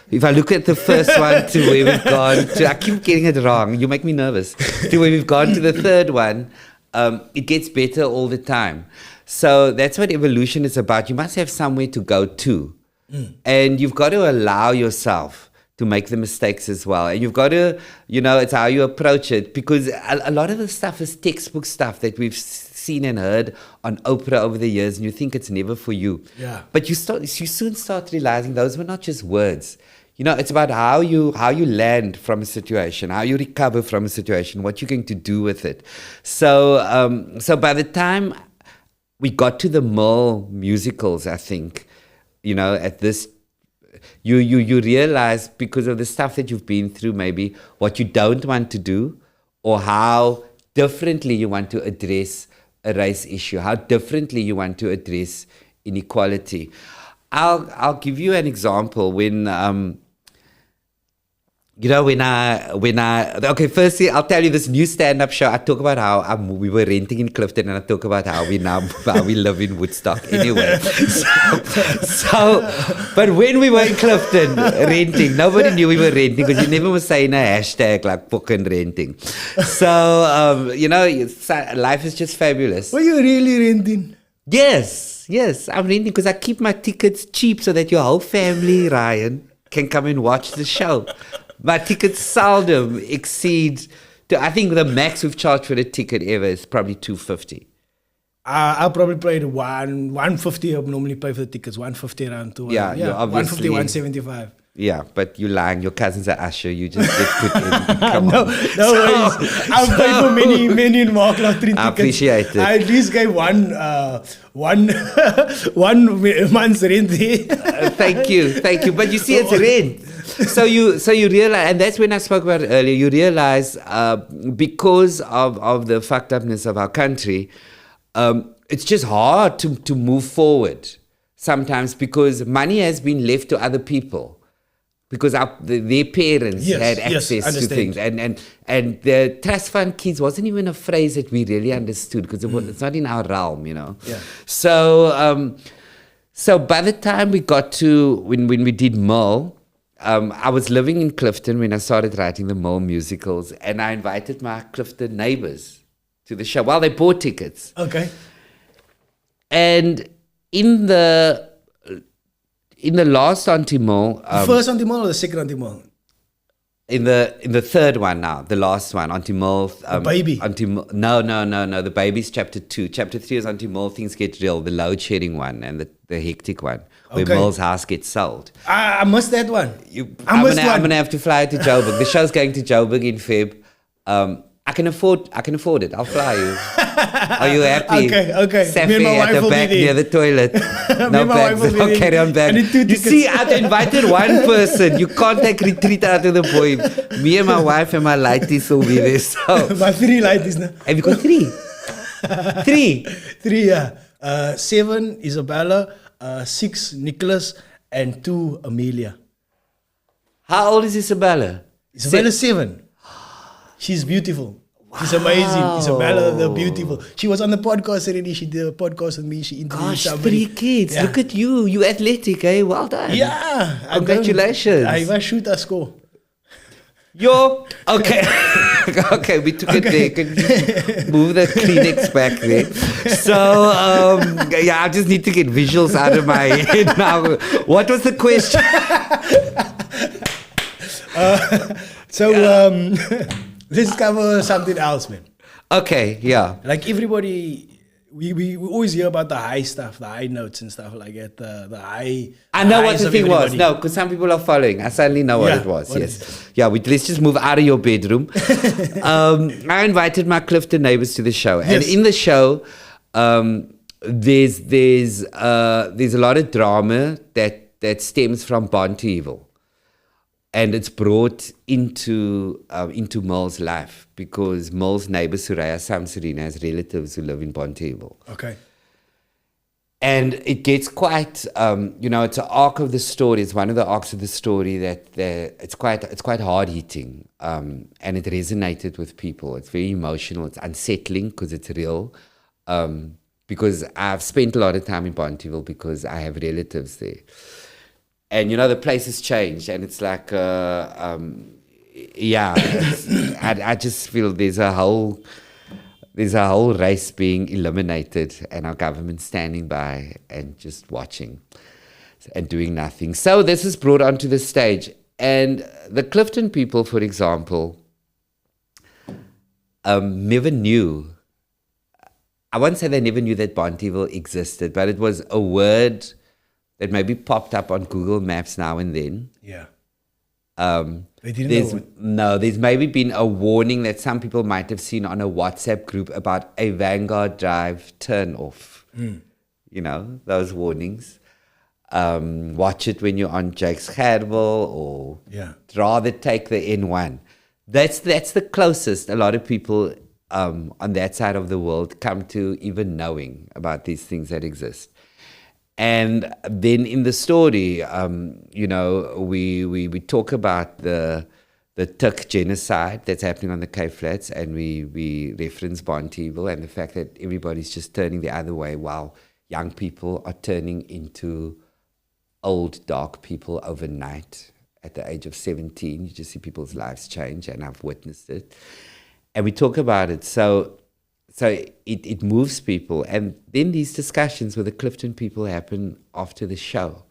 If I look at the first one to where we've gone to, I keep getting it wrong. You make me nervous. To where we've gone to the third one, it gets better all the time. So that's what evolution is about. You must have somewhere to go to. And you've got to allow yourself to make the mistakes as well. And you've got to, it's how you approach it. Because a lot of the stuff is textbook stuff that we've seen and heard on Oprah over the years, and you think it's never for you.
Yeah.
But you soon start realizing those were not just words. It's about how you land from a situation, how you recover from a situation, what you're going to do with it. So by the time we got to the Merle musicals, I think, at this, you realize, because of the stuff that you've been through, maybe what you don't want to do, or how differently you want to address a race issue, how differently you want to address inequality. I'll give you an example. When You know, okay, firstly, I'll tell you this new stand-up show. I talk about how we were renting in Clifton, and I talk about how we live in Woodstock. Anyway, but when we were in Clifton renting, nobody knew we were renting because you never was saying a hashtag like fucking renting. So, you know, life is just fabulous.
Were you really renting?
Yes, I'm renting because I keep my tickets cheap so that your whole family, Ryan, can come and watch the show. My tickets seldom exceed, I think the max we've charged for a ticket ever is probably $250.
I'll probably pay the $150. I normally pay for the tickets, $150 around to
Yeah,
$150, $175.
Yeah, but you're lying. Your cousins are usher. You just get put in. Come
no
on.
worries. I've paid for many Mark Lottering tickets.
I appreciate it.
I at least gave one month's rent there.
Thank you. But you see, it's rent. So you realize, and that's when I spoke about it earlier. You realize because of the fucked upness of our country, it's just hard to move forward sometimes because money has been left to other people. Because their parents had access to things. And the trust fund kids wasn't even a phrase that we really understood because it's not in our realm, you know.
Yeah.
So by the time we got to, when we did Merle, I was living in Clifton when I started writing the Merle musicals, and I invited my Clifton neighbors to the show. Well, they bought tickets.
Okay.
And in the last Auntie Merle...
the first Auntie Merle or the second Auntie Merle?
In the third one now, the last one, Auntie Merle...
the baby?
No, the baby's chapter 2. Chapter 3 is Auntie Merle, Things Get Real, the load-shedding one and the hectic one, where Merle's house gets sold.
I missed that one.
I'm going to have to fly to Joburg. The show's going to Joburg in Feb. I can afford it. I'll fly you. Are you happy?
Okay.
Safi at the back near the toilet. No bags. I'll carry on back. You see, I've invited one person. You can't take retreat out of the boy. Me and my wife and my lighties will be there. So.
My 3 lighties now.
Have you got 3? 3?
3, yeah. 7, Isabella. 6, Nicholas. And 2, Amelia.
How old is Isabella?
Isabella's 7. She's beautiful. She's amazing. Isabella, the beautiful. She was on the podcast already. She did a podcast with me. She interviewed somebody.
3 kids. Yeah. Look at you. You athletic, eh? Well done.
Yeah.
Congratulations.
I must shoot a score.
Okay. Okay, we took it there. Can you move the Kleenex back there? So, I just need to get visuals out of my head now. What was the question?
Let's cover something else, man.
Okay, yeah.
Like everybody, we always hear about the high stuff, the high notes and stuff like that. The high.
I know what the thing was. No, because some people are following. I suddenly know what it was. Yes. Yeah, let's just move out of your bedroom. I invited my Clifton neighbors to the show. And in the show, there's a lot of drama that stems from Born to Evil. And it's brought into Merle's life because Merle's neighbor, Suraya Samsarina, has relatives who live in Bonteheuwel.
Okay.
And it gets quite, it's an arc of the story. It's one of the arcs of the story that it's quite hard-hitting. And it resonated with people. It's very emotional. It's unsettling because it's real. Because I've spent a lot of time in Bonteheuwel because I have relatives there. And, the place has changed, and it's like, I just feel there's a whole race being eliminated and our government standing by and just watching and doing nothing. So this is brought onto the stage. And the Clifton people, for example, never knew, I won't say they never knew that Bonteheuwel existed, but it was a word that maybe popped up on Google Maps now and then.
Yeah.
They didn't know. No, there's maybe been a warning that some people might have seen on a WhatsApp group about a Vanguard Drive turn off. Those warnings. Watch it when you're on Jake's Gerwel or rather take the N1. That's the closest a lot of people on that side of the world come to even knowing about these things that exist. And then in the story, we talk about the the Turk genocide that's happening on the Cape Flats, and we reference Bonteeville and the fact that everybody's just turning the other way while young people are turning into old, dark people overnight. At the age of 17, you just see people's lives change, and I've witnessed it. And we talk about it. So it moves people. And then these discussions with the Clifton people happen after the show,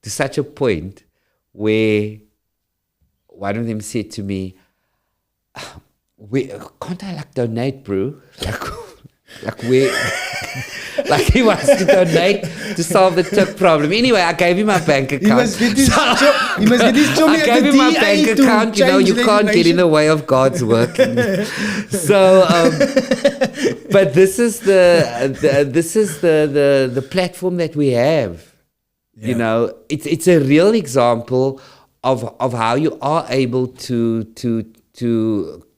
to such a point where one of them said to me, can't I donate, bro? Like he wants to donate to solve the Turk problem. Anyway, I gave him my bank account.
He must get his chummy
I gave him my bank account. You can't get in the way of God's work. So, but this is the platform that we have. Yeah. It's a real example of how you are able to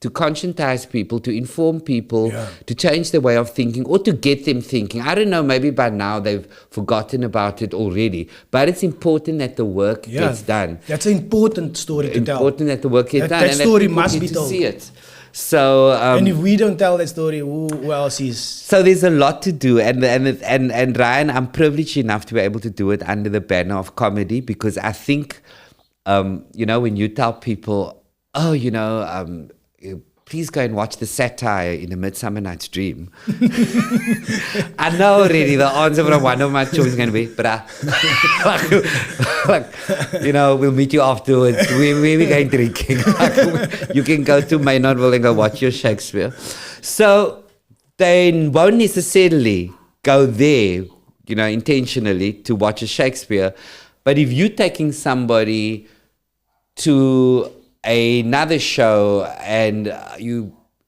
conscientize people, to inform people, to change their way of thinking, or to get them thinking. I don't know, maybe by now they've forgotten about it already, but it's important that the work gets done.
That's an important story to tell.
Important that the work gets done.
That story must be told.
See it. So,
and if we don't tell that story, who else is?
So there's a lot to do, and Ryan, I'm privileged enough to be able to do it under the banner of comedy, because I think, when you tell people, please go and watch the satire in A Midsummer Night's Dream. I know already the answer from one of my children is going to be, we'll meet you afterwards. We're going drinking. You can go to Maynardville and go watch your Shakespeare. So they won't necessarily go there, intentionally to watch a Shakespeare. But if you're taking somebody to another show and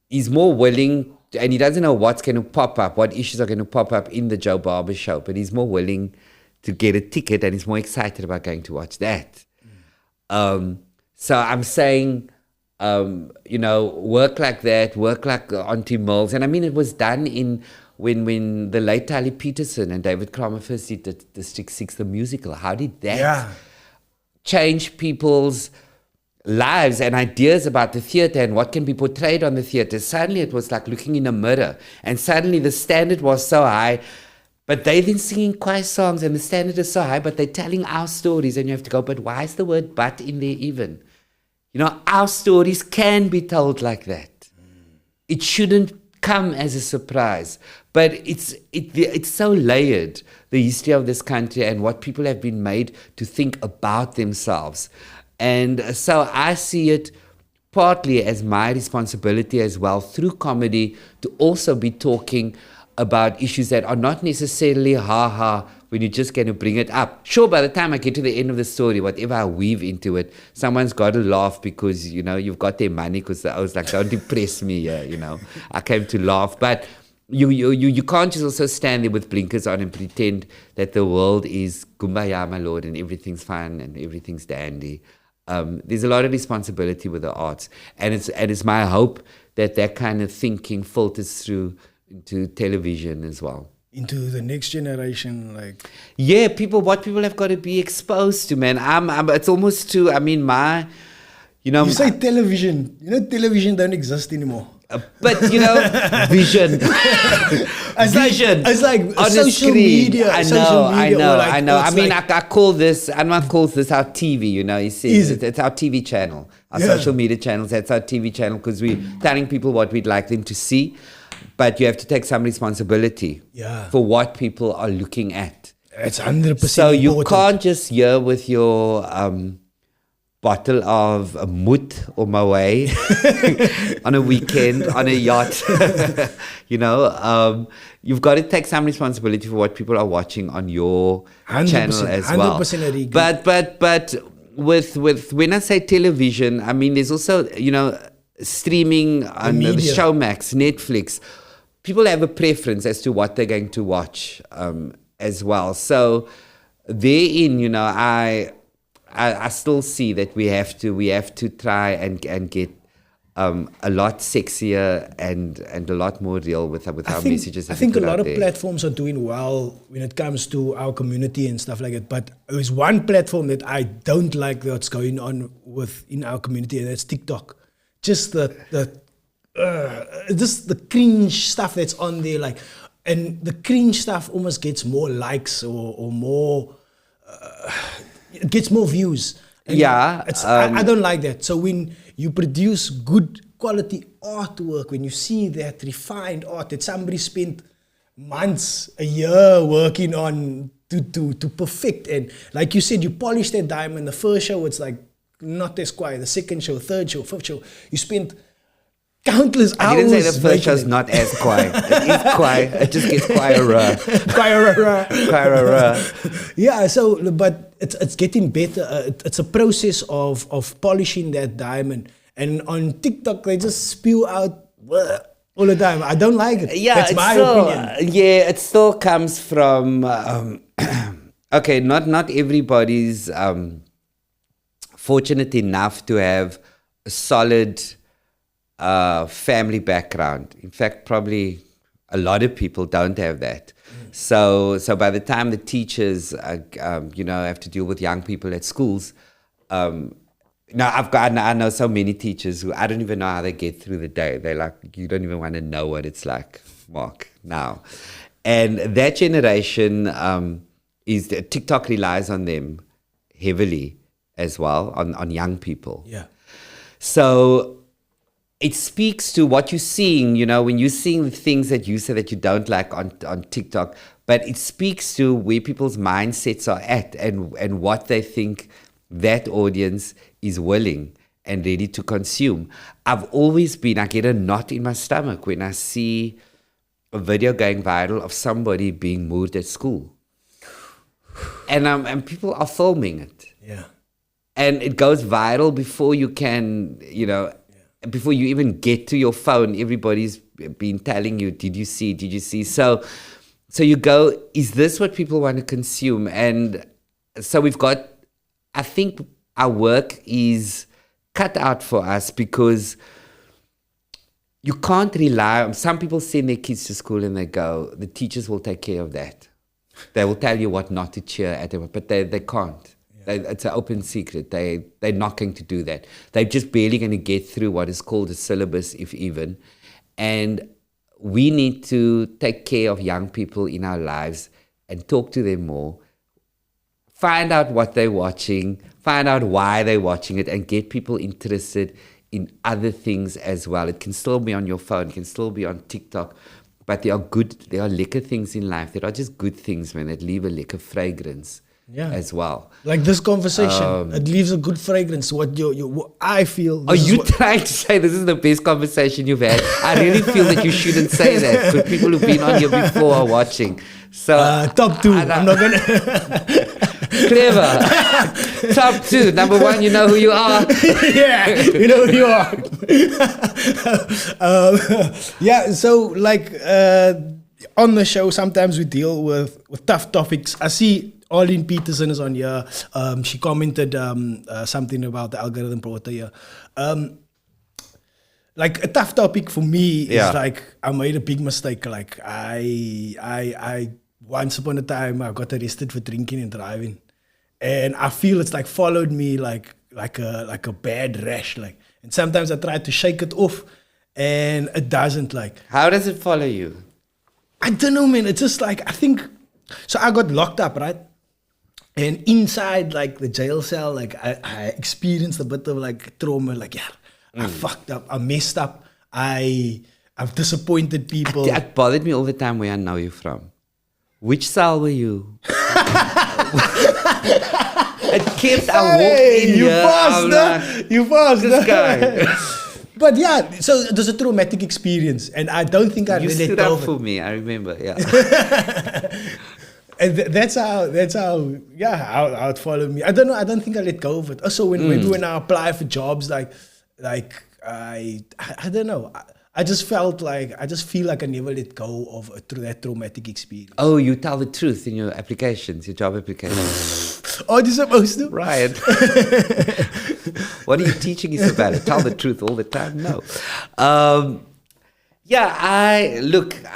he's more willing, and he doesn't know what's going to pop up, what issues are going to pop up in the Joe Barber show, but he's more willing to get a ticket and he's more excited about going to watch that. So I'm saying, work like that, work like Auntie Mills. And I mean, it was done when the late Tali Peterson and David Kramer first did the District 6, the musical. How did that change people's lives and ideas about the theatre and what can be portrayed on the theatre? Suddenly it was like looking in a mirror, and suddenly the standard was so high, but they then singing choir songs and the standard is so high, but they're telling our stories, and you have to go, but why is the word but in there even? Our stories can be told like that. It shouldn't come as a surprise, but it's so layered, the history of this country and what people have been made to think about themselves. And so I see it partly as my responsibility as well, through comedy, to also be talking about issues that are not necessarily when you're just going to bring it up. Sure, by the time I get to the end of the story, whatever I weave into it, someone's got to laugh because, you've got their money, because I was like, don't depress me here, I came to laugh. But you can't just also stand there with blinkers on and pretend that the world is kumbaya, my lord, and everything's fine and everything's dandy. There's a lot of responsibility with the arts, and it's my hope that kind of thinking filters through into television as well,
into the next generation.
What people have got to be exposed to, man. It's almost too. I mean, you
say television. Television don't exist anymore.
But vision.
It's like
on
social media.
I know. I mean, I call this. Anwar calls this our TV. He says it's our TV channel. Our social media channels. That's our TV channel, because we're telling people what we'd like them to see, but you have to take some responsibility for what people are looking at.
It's 100%.
So you can't just hear with your bottle of moed or Maway on a weekend on a yacht. You've got to take some responsibility for what people are watching on your channel as well.
100% agree.
But with when I say television, I mean there's also streaming on the Showmax, Netflix. People have a preference as to what they're going to watch as well. So therein, I still see that we have to try and get a lot sexier and a lot more real with our messages.
I think a lot of platforms are doing well when it comes to our community and stuff like that. But there's one platform that I don't like what's going on with in our community, and that's TikTok. Just just the cringe stuff that's on there, like, and the cringe stuff almost gets more likes or more. It gets more views. And I don't like that. So when you produce good quality artwork, when you see that refined art that somebody spent months, a year working on to perfect, and like you said, you polish that diamond. The first show, it's like not as quiet. The second show, third show, fifth show, you spent countless hours.
I didn't say the first show's not as quiet. It is quiet. It just gets quieter. Quieter.
Yeah. So, but it's getting better. It's a process of polishing that diamond. And on TikTok, they just spew out all the time. I don't like it.
Yeah,
that's my opinion.
Yeah, it still comes from. Okay, not everybody's fortunate enough to have a solid family background. In fact, probably a lot of people don't have that. So by the time the teachers, have to deal with young people at schools, I know so many teachers who I don't even know how they get through the day. They're like, you don't even want to know what it's like, Mark, now. And that generation is TikTok relies on them heavily as well, on young people.
Yeah.
So it speaks to what you're seeing, when you're seeing the things that you say that you don't like on TikTok, but it speaks to where people's mindsets are at and what they think that audience is willing and ready to consume. I've always been, I get a knot in my stomach when I see a video going viral of somebody being moved at school. And people are filming it.
Yeah. And
it goes viral before you can, before you even get to your phone, everybody's been telling you, did you see? So you go, is this what people want to consume? And so I think our work is cut out for us because you can't rely on, some people send their kids to school and they go, the teachers will take care of that. They will tell you what not to cheer at them, but they can't. It's an open secret. They're not going to do that. They're just barely going to get through what is called a syllabus, if even. And we need to take care of young people in our lives and talk to them more. Find out what they're watching, find out why they're watching it, and get people interested in other things as well. It can still be on your phone, it can still be on TikTok, but there are lekker things in life. There are just good things, man, that leave a lekker fragrance as well.
Like this conversation, it leaves a good fragrance. What I feel.
Are you trying to say this is the best conversation you've had? I really feel that you shouldn't say that because people who've been on here before are watching. So
top two. I'm not gonna.
Clever. Top two. Number one, you know who you are.
Yeah, you know who you are. So like on the show, sometimes we deal with tough topics. I see Arlene Peterson is on here. She commented something about the algorithm prota here. Like a tough topic for me is like I made a big mistake. Like I once upon a time I got arrested for drinking and driving, and I feel it's like followed me like a bad rash. Like, and sometimes I try to shake it off, and it doesn't. Like,
how does it follow you?
I don't know, man. It's just like I think. So I got locked up, right? And inside like the jail cell, like I experienced a bit of like trauma. Like, I fucked up. I messed up. I've disappointed people.
It bothered me all the time where I know you from. Which cell were you? It kept, I walked in
you
here.
Passed, you passed.
This guy.
But yeah, so it was a traumatic experience, and I don't think I
you
really
stood up for me. I remember. Yeah.
And that's how it followed me. I don't know. I don't think I let go of it. Also, when I apply for jobs, like I don't know. I just feel like I never let go of that traumatic experience.
Oh, you tell the truth in your applications, your job applications.
Oh, you're supposed to?
Ryan. What are you teaching Isabella? Tell the truth all the time? No.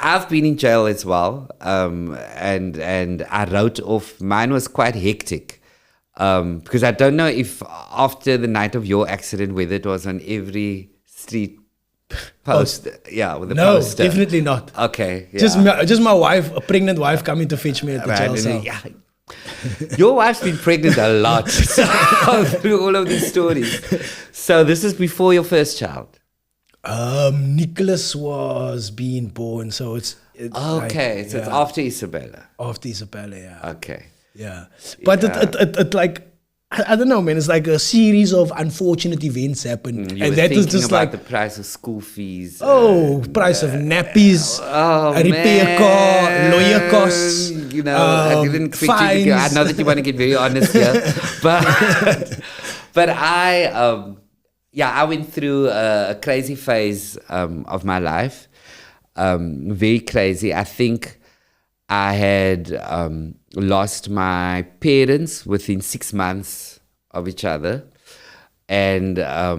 I've been in jail as well. And I wrote off, mine was quite hectic. Because I don't know if after the night of your accident, whether it was on every street post. Yeah, with the poster.
No, definitely not.
Okay. Yeah.
Just my wife, a pregnant wife, coming to fetch me at the jail cell.
Yeah. Your wife's been pregnant a lot through all of these stories. So this is before your first child.
Nicholas was being born, so it's
it's after Isabella.
After Isabella, yeah.
Okay.
Yeah, but it like I don't know, man. It's like a series of unfortunate events happened,
and that was just like the price of school fees.
Price of nappies, a repair car, lawyer costs.
You know, I didn't expect you to. I know that you want to get very honest here, but I went through a crazy phase of my life, very crazy. I think I had lost my parents within 6 months of each other, and I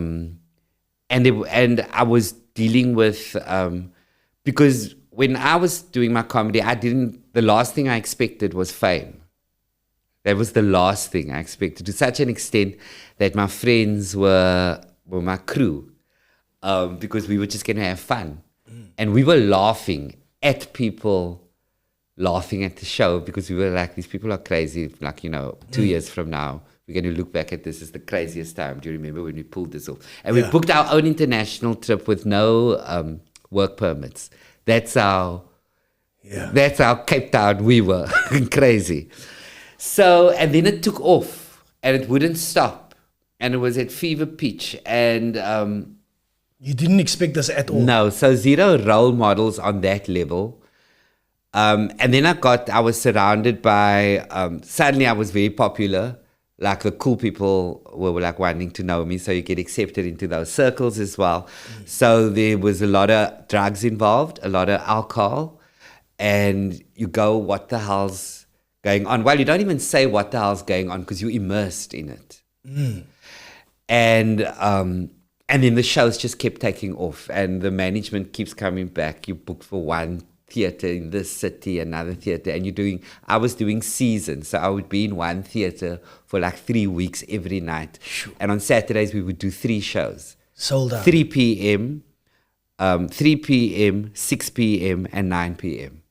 was dealing with because when I was doing my comedy, the last thing I expected was fame. That was the last thing I expected, to such an extent that my friends were my crew, because we were just going to have fun. And we were laughing at people laughing at the show, because we were like, these people are crazy. Like, 2 years from now, we're going to look back at this as the craziest time. Do you remember when we pulled this off? And we booked our own international trip with no work permits. That's how Cape Town we were. Crazy. So, and then it took off and it wouldn't stop. And it was at fever pitch. And
you didn't expect this at all?
No. So zero role models on that level. And then I was surrounded by, suddenly I was very popular. Like the cool people were like wanting to know me. So you get accepted into those circles as well. So there was a lot of drugs involved, a lot of alcohol. And you go, what the hell's going on? Well, you don't even say what the hell's going on because you're immersed in it. And then the shows just kept taking off. And the management keeps coming back. You booked for one theater in this city, another theater, and I was doing seasons, so I would be in one theater for like 3 weeks every night. And on Saturdays we would do 3 shows.
Sold out.
3 p.m., 3 p.m., 6 p.m. and 9 p.m.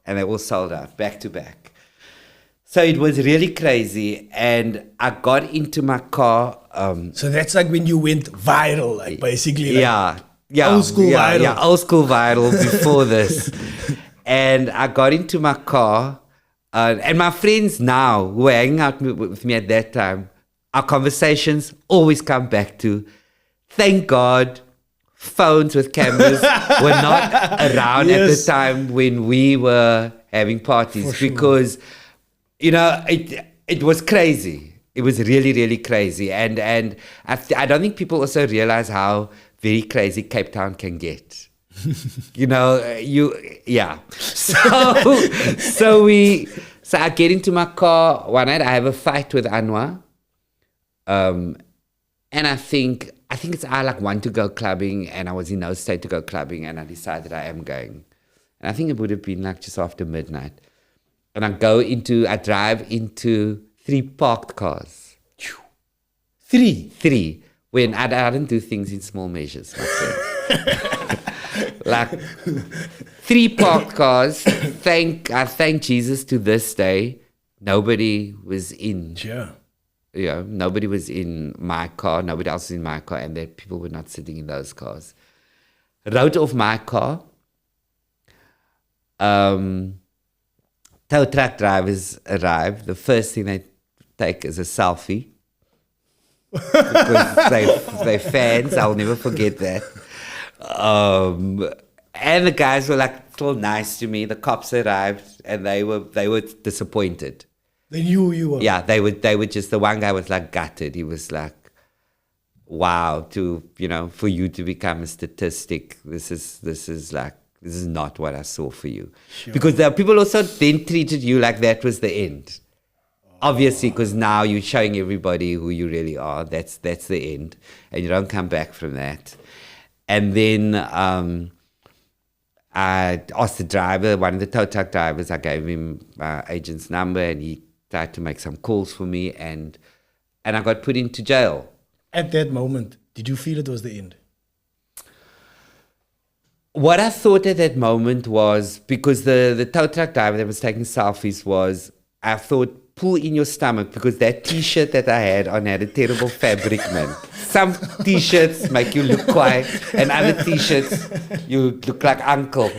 And they all sold out, back to back. So it was really crazy, and I got into my car.
So that's like when you went viral, like basically. Like
old
school viral.
Yeah, old school viral before this. And I got into my car, and my friends now who were hanging out with me at that time, our conversations always come back to, thank God phones with cameras were not around at the time when we were having parties, because, it was crazy. It was really, really crazy. And I don't think people also realize how very crazy Cape Town can get. So I get into my car one night. I have a fight with Anwar, and I think I like want to go clubbing, and I was in no state to go clubbing, and I decided I am going. And I think it would have been like just after midnight, and I drive into 3 parked cars.
3.
When I didn't do things in small measures, my friend. Like 3 parked cars. I thank Jesus to this day. Nobody was in.
Sure.
Nobody was in my car. Nobody else was in my car, and that people were not sitting in those cars. Wrote off my car. Tow truck drivers arrive. The first thing they take is a selfie. Because they're fans. I'll never forget that. And the guys were like still nice to me. The cops arrived and they were disappointed.
They knew you were.
Yeah, they were just, the one guy was like gutted. He was like, wow, for you to become a statistic, this is not what I saw for you.
Sure.
Because the people also then treated you like that was the end. Obviously, because now you're showing everybody who you really are. That's the end. And you don't come back from that. And then I asked the driver, one of the tow truck drivers, I gave him my agent's number, and he tried to make some calls for me, and I got put into jail.
At that moment, did you feel it was the end?
What I thought at that moment was, because the tow truck driver that was taking selfies was, I thought, pull in your stomach, because that T-shirt that I had on had a terrible fabric, man. Some T-shirts make you look quiet, and other T-shirts, you look like uncle.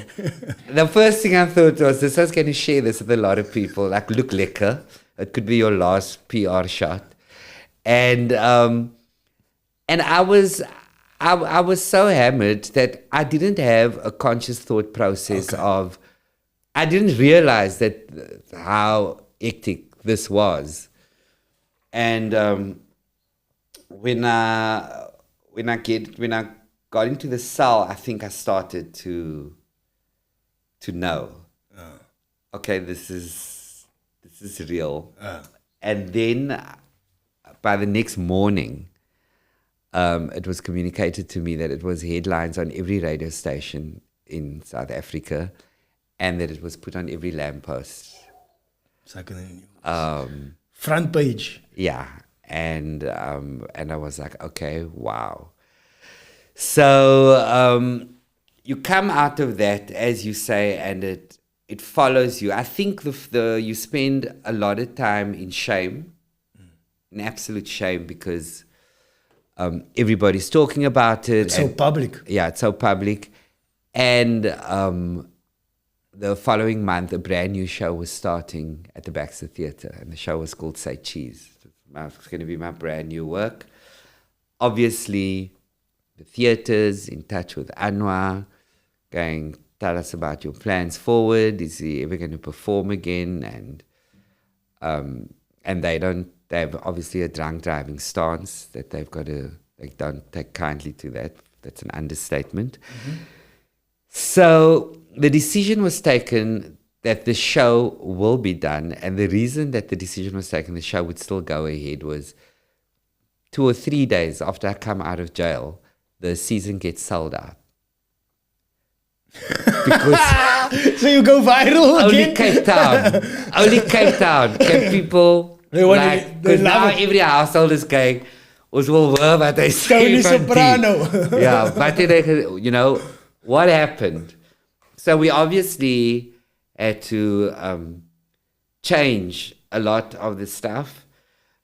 The first thing I thought was, I was going to share this with a lot of people, like, look lekker. It could be your last PR shot. And I was so hammered that I didn't have a conscious thought process of, I didn't realize that how hectic this was. And when I got into the cell, I think I started to know, okay, this is real. And then by the next morning, it was communicated to me that it was headlines on every radio station in South Africa, and that it was put on every lamppost.
Front page.
Yeah, and I was like, okay, wow. So you come out of that, as you say, and it follows you. I think you spend a lot of time in shame, in absolute shame, because everybody's talking about it.
It's so public.
Yeah, it's so public. And the following month, a brand new show was starting at the Baxter Theatre, and the show was called Say Cheese. It's going to be my brand new work. Obviously, the theatre's in touch with Anwar, going, tell us about your plans forward. Is he ever going to perform again? And they have obviously a drunk driving stance that they don't take kindly to that. That's an understatement. Mm-hmm. So the decision was taken that the show will be done, and the reason that the decision was taken, the show would still go ahead, was 2 or 3 days after I come out of jail, the season gets sold out. Because
so you go viral
only
again?
Only Cape Town. Can people, because now every household is going, ons wil hoor wat hy sê
Tony
van
Soprano.
die. Yeah, but you know, what happened? So we obviously had to change a lot of the stuff.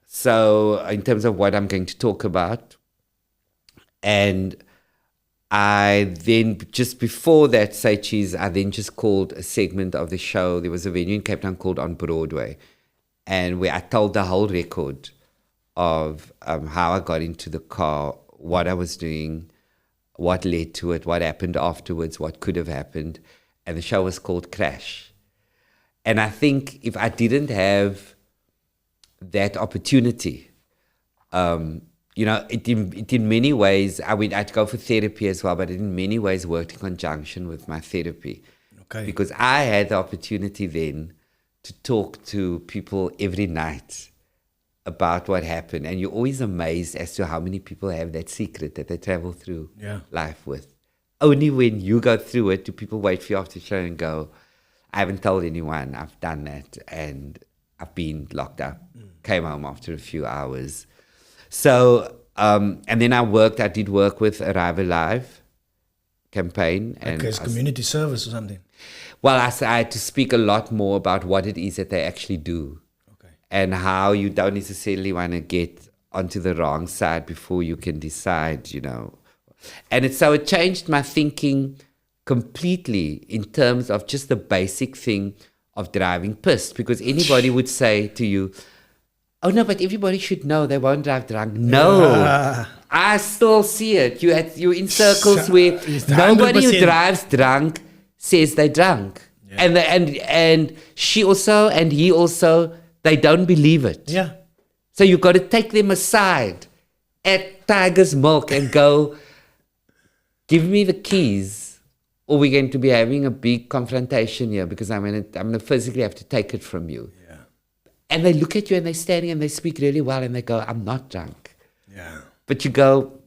So in terms of what I'm going to talk about. And I then, just before that, Say Cheese, I then just called a segment of the show. There was a venue in Cape Town called On Broadway. And where I told the whole record of how I got into the car, what I was doing, what led to it, what happened afterwards, what could have happened. And the show was called Crash. And I think if I didn't have that opportunity, you know, it in many ways, I'd go for therapy as well, but it in many ways worked in conjunction with my therapy. Okay. Because I had the opportunity then to talk to people every night about what happened. And you're always amazed as to how many people have that secret that they travel through life with. Only when you go through it do people wait for you after the show and go, I haven't told anyone, I've done that, and I've been locked up. Came home after a few hours. So, and then I did work with Arrive Alive campaign.
And as community service or something?
Well, I had to speak a lot more about what it is that they actually do. And how you don't necessarily want to get onto the wrong side before you can decide, you know. And so it changed my thinking completely in terms of just the basic thing of driving pissed. Because anybody would say to you, oh no, but everybody should know they won't drive drunk. No, I still see it. You're in circles where nobody who drives drunk says they're drunk. Yeah. And she also and he also, they don't believe it.
Yeah.
So you've got to take them aside at Tiger's Milk and go, give me the keys, or we're going to be having a big confrontation here because I'm going to physically have to take it from you. Yeah. And they look at you and they're standing and they speak really well and they go, I'm not drunk.
Yeah.
But you go,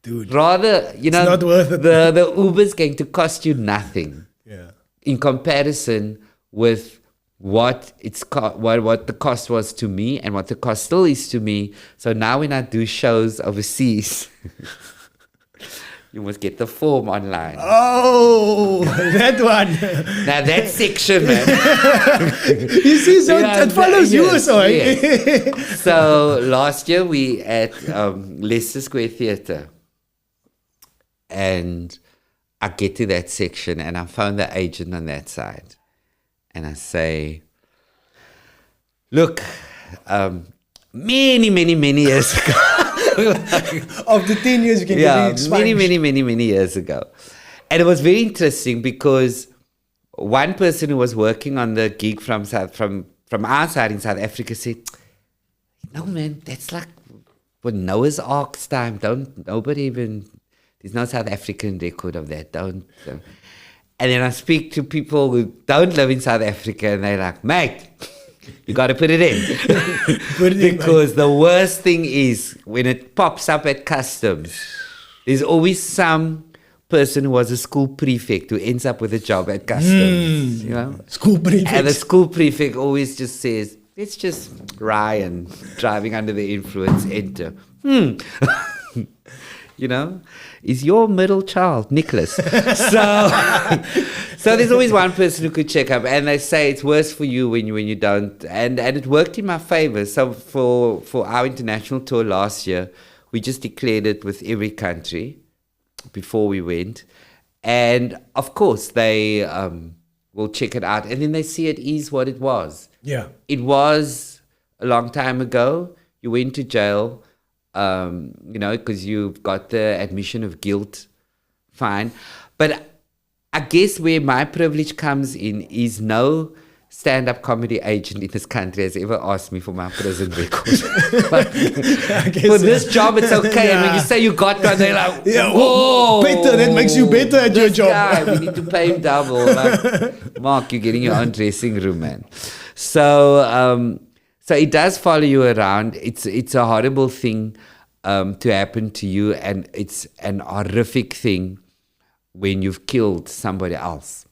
Dude.
rather, you know,
not worth it.
the Uber's going to cost you nothing
Yeah.
in comparison with what what the cost was to me and what the cost still is to me. So now when I do shows overseas, you must get the form online.
Oh, that one.
Now that section, man.
You see, so it follows you, so.
Yes. So last year we at Leicester Square Theatre, and I get to that section and I found the agent on that side. And I say, look, many years ago.
Of the 10 years you can get expunged.
many years ago. And it was very interesting because one person who was working on the gig from our side in South Africa said, no man, that's like for Noah's Ark's time. There's no South African record of that. Don't. And then I speak to people who don't live in South Africa and they're like, mate, you got to put it in. Because the worst thing is when it pops up at customs, there's always some person who was a school prefect who ends up with a job at customs. You know?
School prefect.
And the school prefect always just says, it's just Ryan driving under the influence, enter. You know, is your middle child, Nicholas. So there's always one person who could check up, and they say it's worse for you when you don't. And it worked in my favor. So for our international tour last year, we just declared it with every country before we went. And of course, they will check it out, and then they see it is what it was.
Yeah.
It was a long time ago. You went to jail. You know, because you've got the admission of guilt, fine. But I guess where my privilege comes in is no stand-up comedy agent in this country has ever asked me for my prison record. For this job, it's okay. Yeah. And when you say you got one, they're like, whoa.
Better, that makes you better at your job.
Guy, we need to pay him double. Like, Mark, you're getting your own dressing room, man. So it does follow you around. It's a horrible thing to happen to you, and it's an horrific thing when you've killed somebody else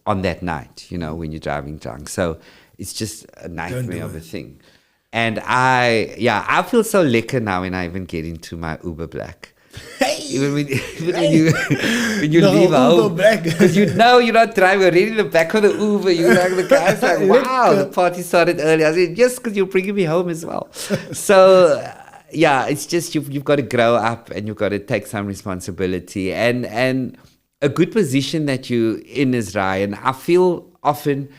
on that night, you know, when you're driving drunk. So it's just a nightmare of a thing. And I feel so lekker now when I even get into my Uber Black. Even when you leave home, because you know you're not driving already in the back of the Uber. You're like, the guy's like, wow, the party started early. I said, yes, because you're bringing me home as well. So it's just you've got to grow up and you've got to take some responsibility. And a good position that you're in is, Ryan, I feel often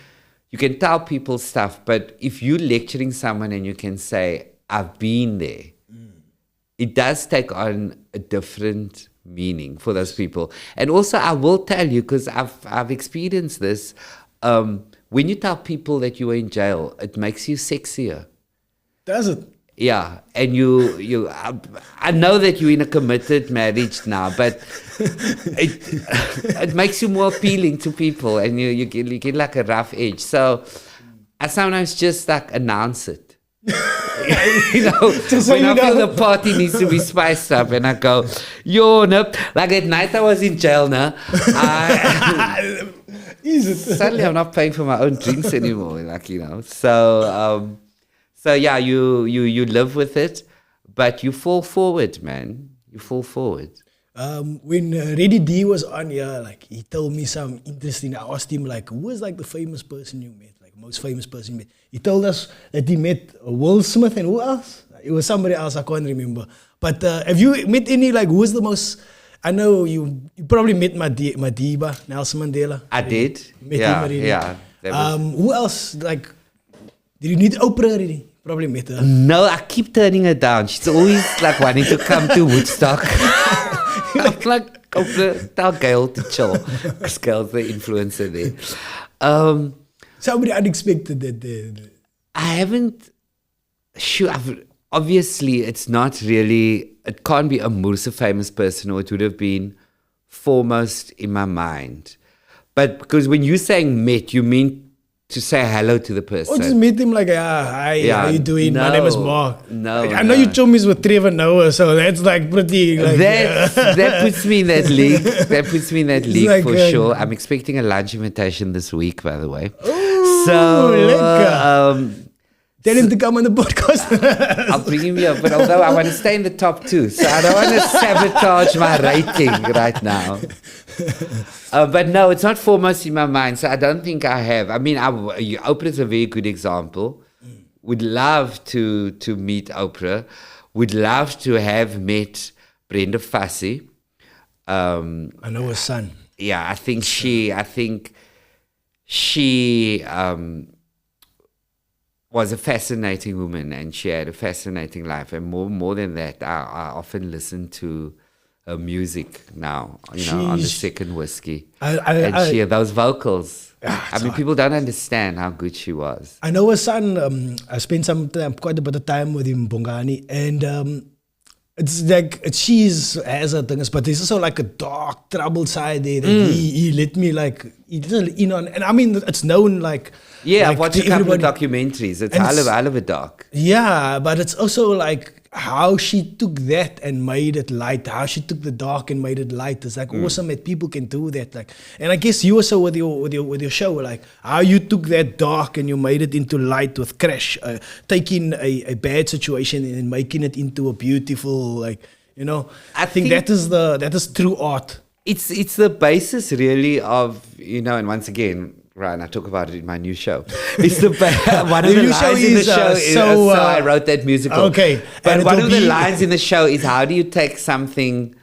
you can tell people stuff, but if you're lecturing someone and you can say, I've been there, it does take on a different meaning for those people. And also, I will tell you, because I've experienced this, when you tell people that you were in jail, it makes you sexier.
Does it?
Yeah, and I know that you're in a committed marriage now, but it makes you more appealing to people, and you get like a rough edge. So I sometimes just like announce it. You know, when I feel the party needs to be spiced up, and I go, like at night I was in jail now. Suddenly I'm not paying for my own drinks anymore, like, you know. So yeah, you live with it, but you fall forward, man. You fall forward.
When Reddy D was on here, like, he told me some interesting. I asked him, like, who was like the famous person you met, like most famous person you met? He told us that he met Will Smith and who else? It was somebody else, I can't remember. But have you met any, like, who was the most? I know you probably met Madiba, Nelson Mandela.
I did.
Met him already.
Yeah.
Who else? Like, did you meet Oprah already? Probably met her.
No, I keep turning her down. She's always like wanting to come to Woodstock. I'm like, Oprah, tell Gail to chill, because Gail's the influencer there.
Somebody unexpected that.
I haven't. Sure. Obviously, it's not really. It can't be a Moorse famous person, or it would have been foremost in my mind. But because when you're saying met, you mean to say hello to the person.
Or just meet him like, hi, how you doing? My name is Mark.
No,
I know you chummies with Trevor Noah, so that's like pretty. Like,
that puts me in that league. That puts me in that league
like,
for sure. I'm expecting a lunch invitation this week, by the way.
Ooh,
so
tell him to come on the podcast.
I'll bring him here, but although I want to stay in the top 2, so I don't want to sabotage my rating right now. But no, it's not foremost in my mind, so I don't think I have. I mean, Oprah is a very good example. Would love to meet Oprah. Would love to have met Brenda Fassie.
I know her son.
Yeah, I think she was a fascinating woman, and she had a fascinating life. And more than that, I often listen to her music now, on the second whiskey. She had those vocals. I mean, people don't understand how good she was.
I know her son. I spent quite a bit of time with him, Bongani, and it's like she has her things, but there's also like a dark, troubled side there that he let me he didn't in on, and I mean it's known like.
Yeah,
like
I've watched a couple of documentaries. It's I love a doc.
Yeah, but it's also like how she took that and made it light. How she took the dark and made it light. It's like awesome that people can do that. Like, and I guess you also with your show, like how you took that dark and you made it into light with Crash, taking a bad situation and making it into a beautiful, I think that is true art.
It's the basis really of and once again. Right, and I talk about it in my new show. It's one of the lines in the show is so I wrote that musical.
Okay,
but one of the lines in the show is how do you take something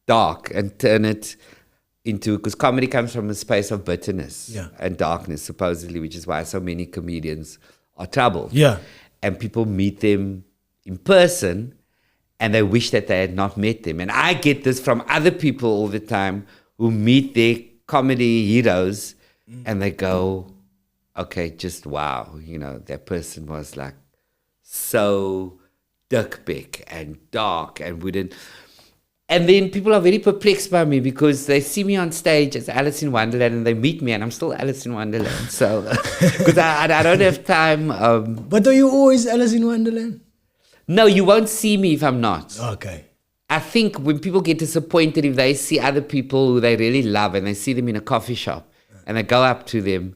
dark and turn it into, because comedy comes from a space of bitterness and darkness, supposedly, which is why so many comedians are troubled.
Yeah,
and people meet them in person, and they wish that they had not met them. And I get this from other people all the time who meet their comedy heroes. And they go, okay, just wow, that person was like so dirkbek and dark and wooden. And then people are very perplexed by me because they see me on stage as Alice in Wonderland and they meet me and I'm still Alice in Wonderland. So, because I don't have time.
But are you always Alice in Wonderland?
No, you won't see me if I'm not.
Okay.
I think when people get disappointed if they see other people who they really love and they see them in a coffee shop, and they go up to them,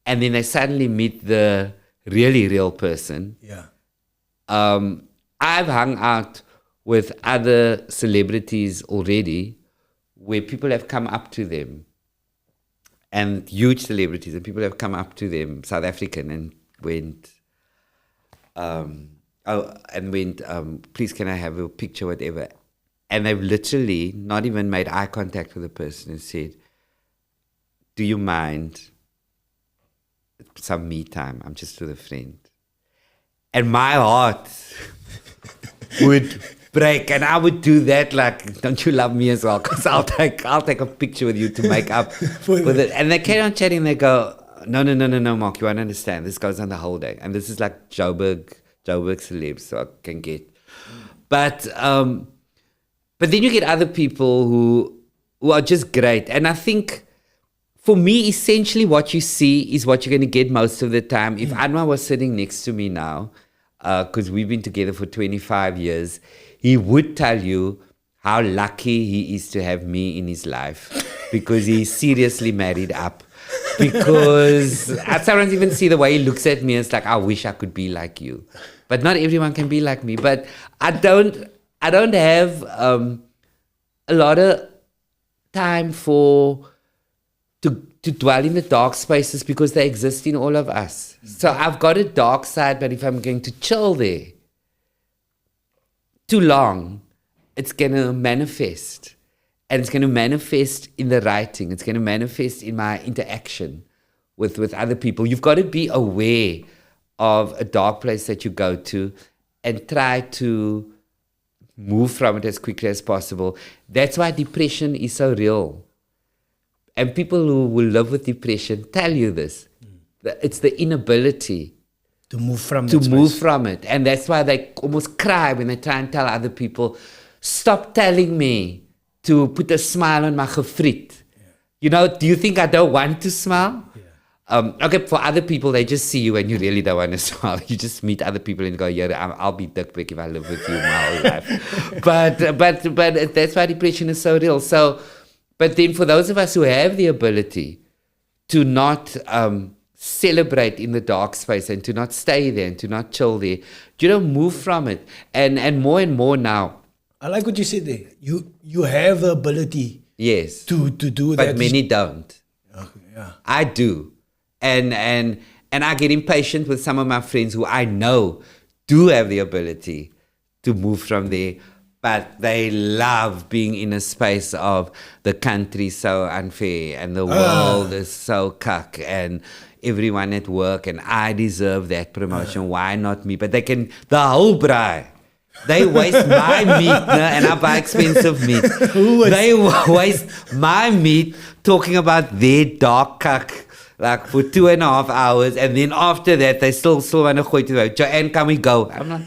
and then they suddenly meet the really real person.
Yeah.
I've hung out with other celebrities already where people have come up to them, and huge celebrities, and people have come up to them, South African, and went, please can I have a picture, whatever. And they've literally not even made eye contact with the person and said, do you mind some me time? I'm just with a friend. And my heart would break. And I would do that like, don't you love me as well? Because I'll take a picture with you to make up with it. And they carry on chatting. They go, no, Mark, you won't understand. This goes on the whole day. And this is like Joburg celebs, so I can get. But then you get other people who are just great. And I think, for me, essentially what you see is what you're going to get most of the time. If Anwar was sitting next to me now, because we've been together for 25 years, he would tell you how lucky he is to have me in his life because he's seriously married up. Because I sometimes even see the way he looks at me and it's like, I wish I could be like you. But not everyone can be like me. But I don't have a lot of time to dwell in the dark spaces because they exist in all of us. So I've got a dark side, but if I'm going to chill there too long, it's going to manifest. And it's going to manifest in the writing. It's going to manifest in my interaction with other people. You've got to be aware of a dark place that you go to and try to move from it as quickly as possible. That's why depression is so real. And people who will live with depression tell you this. It's the inability
to move from
it. And that's why they almost cry when they try and tell other people, stop telling me to put a smile on my gefriet. Yeah. Do you think I don't want to smile? Okay, for other people, they just see you and you really don't want to smile. You just meet other people and go, yeah, I'll be Dick Vic if I live with you my whole life. But that's why depression is so real. So, but then for those of us who have the ability to not celebrate in the dark space and to not stay there and to not chill there, move from it. And more now.
I like what you said there. You have the ability.
Yes.
To do
but
that.
But many don't.
Okay, yeah.
I do. And I get impatient with some of my friends who I know do have the ability to move from there, but they love being in a space of the country so unfair and the world is so cuck and everyone at work and I deserve that promotion. Why not me? But they can, the whole braai. They waste my meat and I buy expensive meat. They waste my meat talking about their dark cuck. Like for 2.5 hours, and then after that, they still want to go to the Joanne, can we go? I'm not.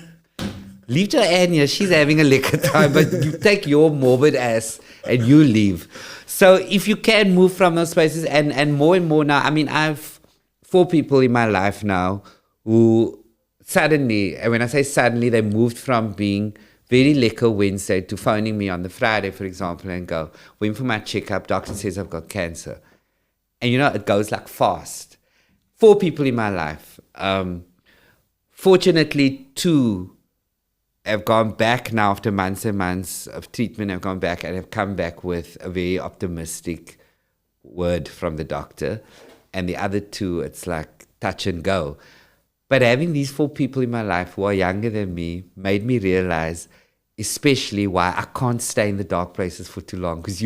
Leave Joanne here. She's having a liquor time, but you take your morbid ass and you leave. So if you can move from those spaces, and more now, I mean, I have 4 people in my life now who suddenly, and when I say suddenly, they moved from being very liquor Wednesday to phoning me on the Friday, for example, and go, went for my checkup, doctor says I've got cancer. And it goes like fast. 4 people in my life. Fortunately, 2 have gone back now after months and months of treatment, have gone back and have come back with a very optimistic word from the doctor. And the other 2, it's like touch and go. But having these 4 people in my life who are younger than me made me realize especially why I can't stay in the dark places for too long. Because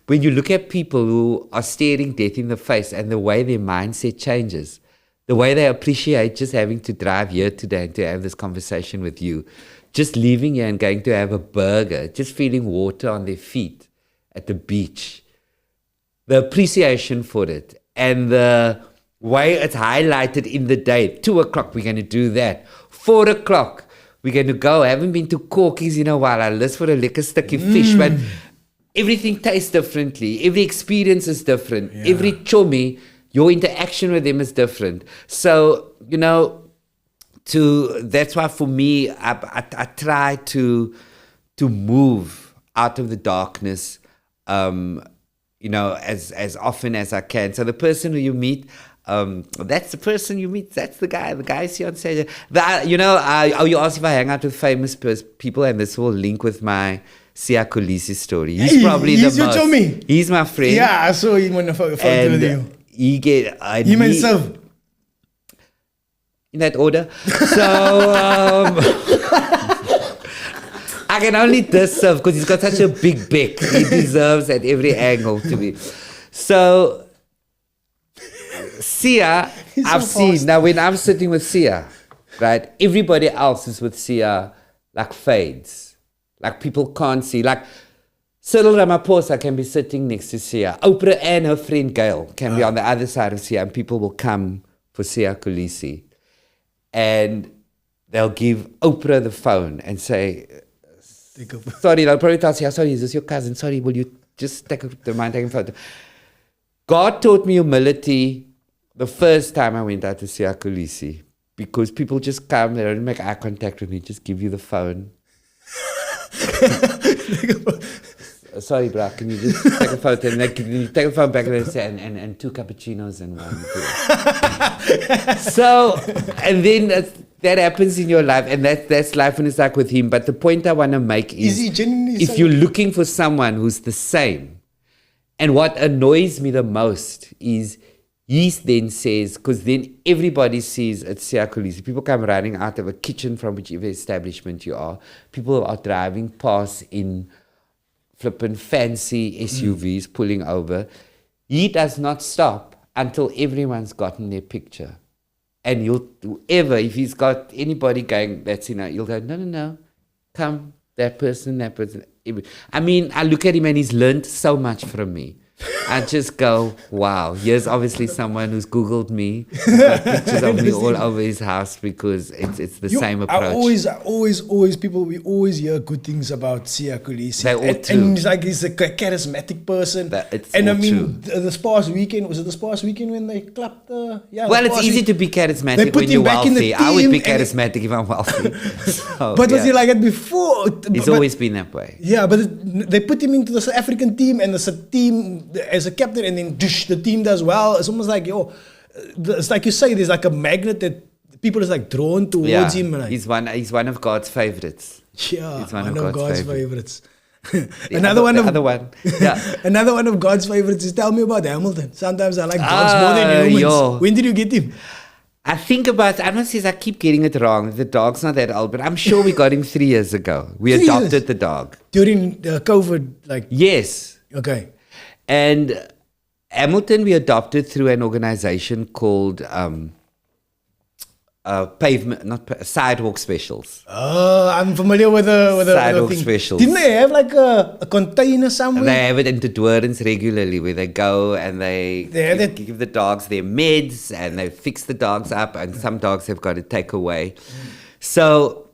when you look at people who are staring death in the face and the way their mindset changes, the way they appreciate just having to drive here today and to have this conversation with you, just leaving here and going to have a burger, just feeling water on their feet at the beach, the appreciation for it and the way it's highlighted in the day. 2 o'clock, we're going to do that. 4 o'clock, we're going to go. I haven't been to Corky's in a while. I list for a liquor sticky fish, but everything tastes differently. Every experience is different. Yeah. Every chummy, your interaction with them is different. So, that's why for me, I try to move out of the darkness, as often as I can. So the person who you meet, that's the person you meet. That's the guy. The guy you see on stage. You asked if I hang out with famous people, and this will link with my Sia Kolisi story. He's probably the most. Chummy. He's my friend.
Yeah, I saw him on the photo with you.
Him
and Siv.
In that order. So I can only diss Siv because he's got such a big beak. He deserves at every angle to be. So Sia, I've seen. Now when I'm sitting with Sia, right, everybody else is with Sia like fades. Like people can't see. Like Cyril Ramaphosa can be sitting next to Sia. Oprah and her friend Gail can be on the other side of Sia, and people will come for Sia Kolisi. And they'll give Oprah the phone and say, sorry, they'll probably tell Sia, sorry, is this your cousin? Sorry, will you just take a photo? God taught me humility the first time I went out to Sia Kolisi, because people just come, they don't make eye contact with me, just give you the phone. Sorry, bro, can you just take a photo? And you take a phone back and they say, and 2 cappuccinos and 1 beer. So, and then that happens in your life, and that's life when it's like with him. But the point I want to make is if you're looking for someone who's the same, and what annoys me the most is he then says, because then everybody sees at Sia Kolisi, people come running out of a kitchen from whichever establishment you are. People are driving past in flippin' fancy SUVs pulling over. He does not stop until everyone's gotten their picture. And if he's got anybody going, he'll go, no, come, that person. I mean, I look at him and he's learned so much from me. I just go, wow, here's obviously someone who's Googled me, got pictures of me all over his house because it's the same approach.
We always hear good things about Siya Kolisi.
They're all
And
true.
he's like, he's a charismatic person.
It's
and I
all
mean, this past weekend, was it this past weekend when they clapped the... Yeah,
Well,
the
it's
past
easy
week-
to be
They
charismatic
put
when you're
him back in the
wealthy. I would be
team and-
charismatic if I'm wealthy. So,
But was
yeah.
he like that before?
He's always been that way.
Yeah, but they put him into the South African team and the team as a captain, and then the team does well. It's almost like, it's like you say, there's like a magnet that people is like drawn towards him. Like,
He's one of God's favorites.
yeah,
he's
one of God's favorites.
The
Another
other
one.
one. Yeah.
Another one of God's favorites is tell me about Hamilton. Sometimes I like dogs more than humans.
Yo.
When did you get him?
I think about, I don't know, I keep getting it wrong. The dog's not that old, but I'm sure we got him 3 years ago. We
3
adopted
years?
the dog.
During COVID, like,
Yes.
okay.
And Hamilton we adopted through an organization called Sidewalk Specials.
I'm familiar with the
Sidewalk
thing.
specials.
Didn't they have like a container somewhere?
They have it in Dorens regularly where they go and they
have that-
give the dogs their meds and they fix the dogs up, and some dogs have got to take away. So,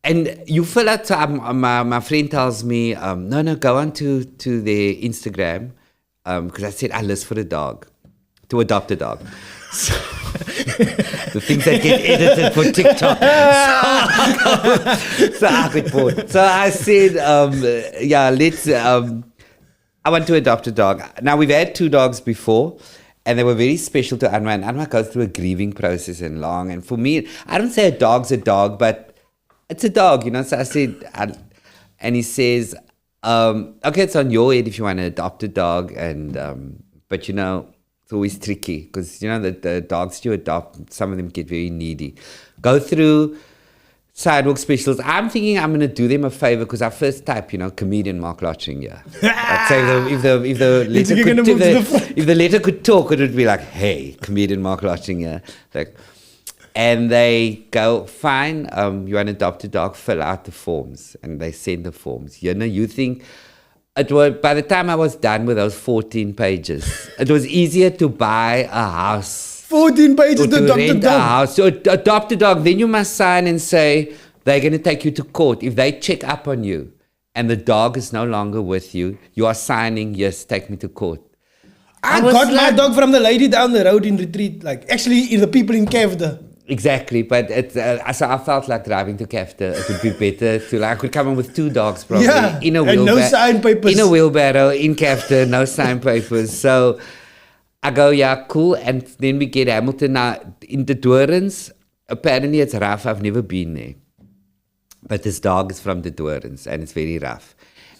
and you fill out, so my friend tells me, no, go on to their Instagram, because I said I list for a dog, to adopt a dog. So, the things that get edited for TikTok. So I got bored. So I said, I want to adopt a dog. Now, we've had 2 dogs before, and they were very special to Anwar. And Anwar goes through a grieving process and long. And for me, I don't say a dog's a dog, but it's a dog, So I said, and he says, okay, it's on your head if you want to adopt a dog. And but it's always tricky because, the dogs you adopt, some of them get very needy. Go through Sidewalk Specials. I'm thinking I'm going to do them a favor because I first type, comedian Mark Lottering, yeah. I'd say if the letter could talk, it would be like, hey, comedian Mark Lottering, yeah. Like, and they go, fine, you want to adopt a dog, fill out the forms. And they send the forms. You think... It was, by the time I was done with those 14 pages, it was easier to buy a house.
14 pages
Or
to adopt a
rent
dog.
house. So adopt a dog. Then you must sign and say they're going to take you to court. If they check up on you and the dog is no longer with you, you are signing, yes, take me to court.
I
was
got my
like-
dog from the lady down the road in retreat. Like, actually, in the people in Kevda.
Exactly, but so I felt like driving to Kefta. It would be better to I could come in with 2 dogs probably
Yeah,
in a
and
wheelbarrow,
no sign papers.
in a wheelbarrow in Kefta, no sign papers. So I go, yeah, cool, and then we get Hamilton. Now in the Dorens, apparently it's rough. I've never been there, but this dog is from the Dorens and it's very rough.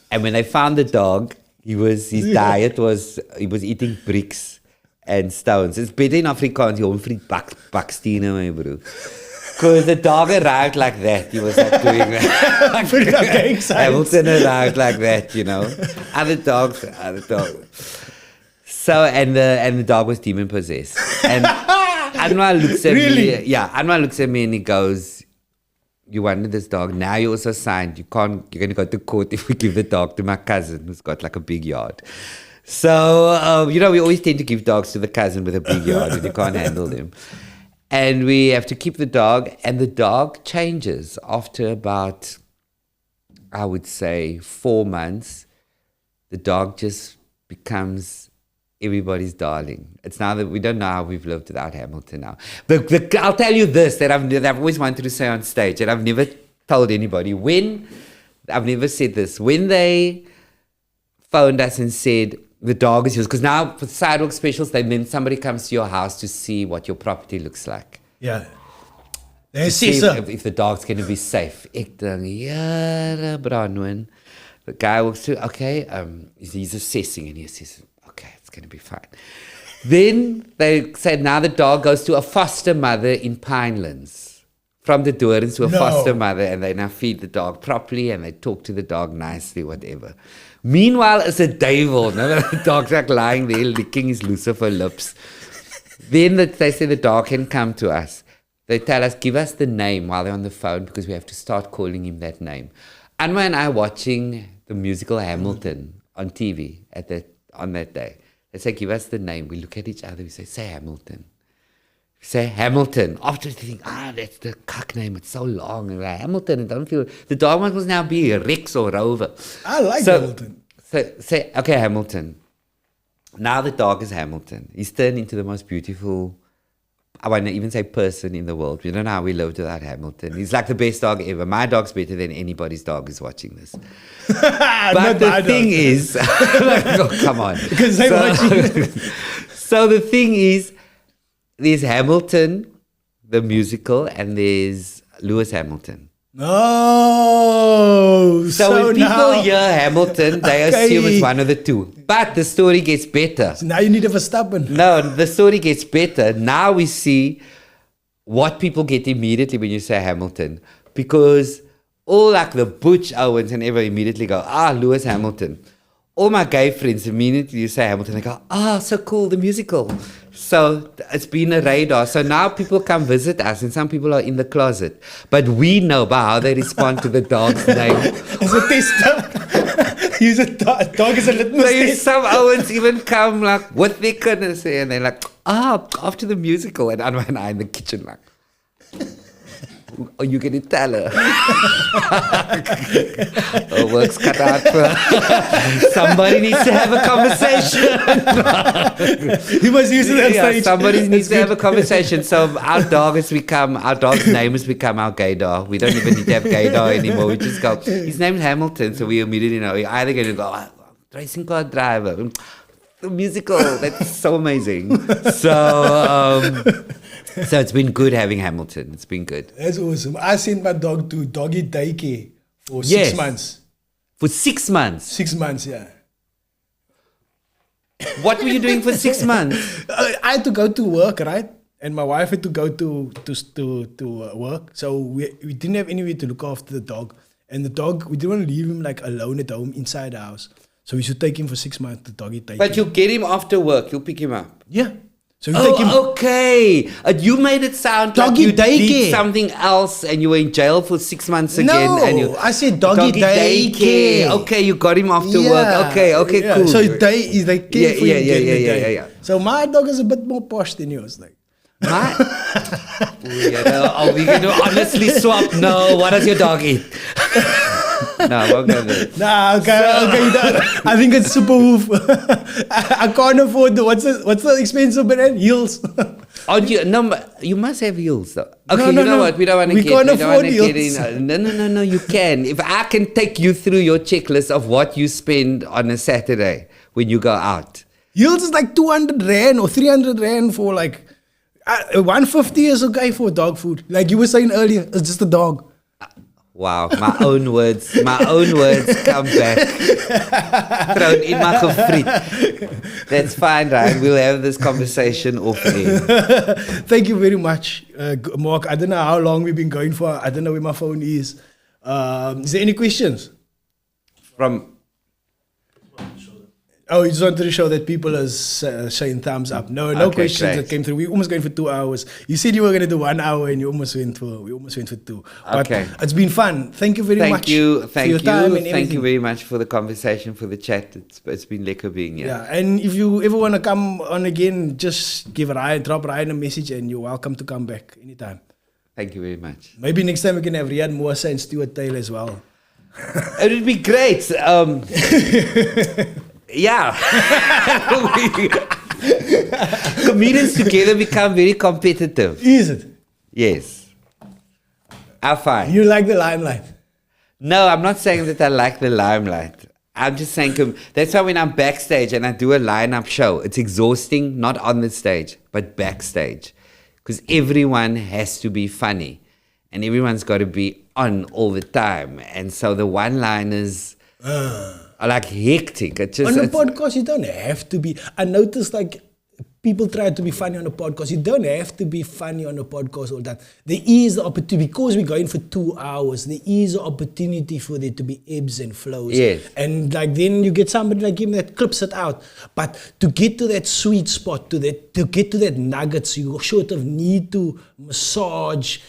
And when they found the dog, his diet was he was eating bricks and stones. It's better in Afrikaans, you hom bakstene, my bro. Because the dog arrived like that. He was like doing that.
Okay, excited.
Hamilton arrived like that, Other dogs. So, and the dog was demon possessed. And Anwar looks at
Really?
me. Yeah, Anwar looks at me and he goes, you wanted this dog. Now you also signed. You're going to go to court if we give the dog to my cousin who's got like a big yard. So, we always tend to give dogs to the cousin with a big yard and you can't handle them. And we have to keep the dog, and the dog changes after about, I would say, 4 months. The dog just becomes everybody's darling. It's now that we don't know how we've lived without Hamilton now. But I'll tell you this, that I've always wanted to say on stage, and I've never told anybody. I've never said this. When they phoned us and said, the dog is yours. Because now for Sidewalk Specials, then somebody comes to your house to see what your property looks like.
Yeah.
To
They
see
see,
if the dog's going to be safe. Ek dink, ja, Bronwyn. The guy walks through, okay, he's assessing and he says, okay, it's going to be fine. Then they said now the dog goes to a foster mother in Pinelands. From the Dorens to a foster mother, and they now feed the dog properly and they talk to the dog nicely, whatever. Meanwhile, it's a devil. The dog's like lying there licking his Lucifer lips. Then they say the dog can come to us. They tell us, give us the name while they're on the phone because we have to start calling him that name. Anwar and I watching the musical Hamilton on TV on that day. They say, give us the name. We look at each other. We say Hamilton. We say Hamilton. After we think, that's the cuck name. It's so long. And we're like, Hamilton. And don't feel the dog must now be Rex or Rover.
I like Hamilton.
So say, okay, Hamilton. Now the dog is Hamilton. He's turned into the most beautiful, I want to even say person in the world. We don't know how we lived without Hamilton. He's like the best dog ever. My dog's better than anybody's dog who's watching this. But the thing is, oh, come on.
Because they're watching.
So the thing is, there's Hamilton, the musical, and there's Lewis Hamilton.
Oh,
so when people hear Hamilton, they assume it's one of the two. But the story gets better.
So now you need a Verstappen.
No, the story gets better. Now we see what people get immediately when you say Hamilton. Because all like the Butch Owens and everyone immediately go, Lewis Hamilton. All my gay friends, immediately you say Hamilton, they go, so cool, the musical. So it's been a radar. So now people come visit us and some people are in the closet. But we know by how they respond to the dog's name.
As a tester. Use a dog as a litmus test.
Some Owens even come like, what they couldn't say. And they're like, after the musical. And Anwar and I in the kitchen like, are you going to tell her? Work's cut out for her. Somebody needs to have a conversation.
You must use it on stage.
Somebody needs to have a conversation. So our dog's name has become our gaydar. We don't even need to have gaydar anymore. We just go, his name's Hamilton. So we immediately know we're either going to go, racing car driver, the musical. That's so amazing. So it's been good having Hamilton. It's been good.
That's awesome. I sent my dog to doggy daycare for 6 months.
For 6 months?
6 months, yeah.
What were you doing for 6 months?
I had to go to work, right? And my wife had to go to work. So we didn't have anywhere to look after the dog. And the dog, we didn't want to leave him like alone at home inside the house. So we should take him for 6 months to doggy daycare.
But you'll get him after work. You'll pick him up.
Yeah. So you take him.
Okay. You made it sound
doggy
like you
daycare.
did something else and you were in jail for 6 months again.
No, I said doggy daycare.
Okay, you got him after work. Okay, cool.
So day is like care for him during the day.
Yeah.
So my dog is a bit more posh than yours, like.
Are we going to honestly swap? No. What does your dog eat? No, I won't go there.
Nah, okay. I think it's super hoof. I can't afford what's the expensive brand? Heels.
You must have heels though. Okay,
no.
What? We don't want to get.
Can't afford heels.
No. You can. If I can take you through your checklist of what you spend on a Saturday when you go out.
Heels is like 200 rand or 300 rand for like 150 is okay for dog food. Like you were saying earlier, it's just a dog.
Wow, my own words come back. Thrown in my gefriet. That's fine, Ryan. We'll have this conversation off air.
Thank you very much, Mark. I don't know how long we've been going for. I don't know where my phone is. Is there any questions? Oh, you just wanted to show that people are showing thumbs up. No okay, questions great. That came through. We almost going for 2 hours. You said you were going to do 1 hour, and we almost went for 2. But
okay,
it's been fun. Thank you very much.
Thank you. Thank you very much for the conversation, for the chat. It's been lekker being here.
Yeah, and if you ever want to come on again, just drop Ryan a message, and you're welcome to come back anytime.
Thank you very much.
Maybe next time we can have Riyad Moosa and Stuart Taylor as well.
It would be great. Yeah. Comedians together become very competitive.
Is it?
Yes. I find.
You like the limelight?
No, I'm not saying that I like the limelight. I'm just saying that's why when I'm backstage and I do a line-up show, it's exhausting, not on the stage, but backstage. Because everyone has to be funny. And everyone's got to be on all the time. And so the one-liners are like hectic. On
a podcast, you don't have to be. I noticed like people try to be funny on a podcast. You don't have to be funny on a podcast all that. There is the opportunity, because we're going for 2 hours, there is the opportunity for there to be ebbs and flows.
Yes.
And like then you get somebody like him that clips it out. But to get to that sweet spot, to get to that nuggets, you sort of need to massage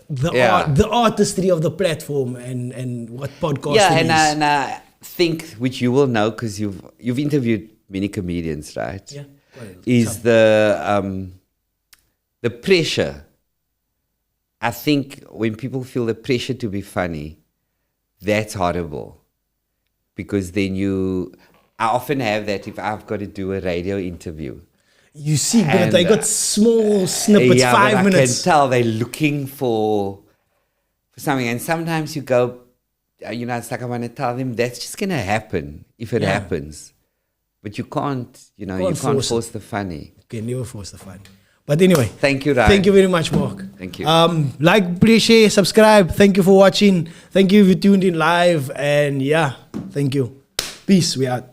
the artistry of the platform and what podcasting is.
And I think, which you will know because you've interviewed many comedians, right?
Yeah. Well,
Is the pressure. I think when people feel the pressure to be funny, that's horrible. Because then I often have that if I've got to do a radio interview.
You see, but they got small snippets,
Yeah,
5
but
minutes.
I can tell they're looking for something. And sometimes you go, it's like I want to tell them that's just going to happen if it happens. But you can't, you can't force the funny.
You can never force the fun. But anyway.
Thank you, Ryan.
Thank you very much, Mark.
Thank you.
Like, please share, subscribe. Thank you for watching. Thank you if you tuned in live. And yeah, thank you. Peace. We out.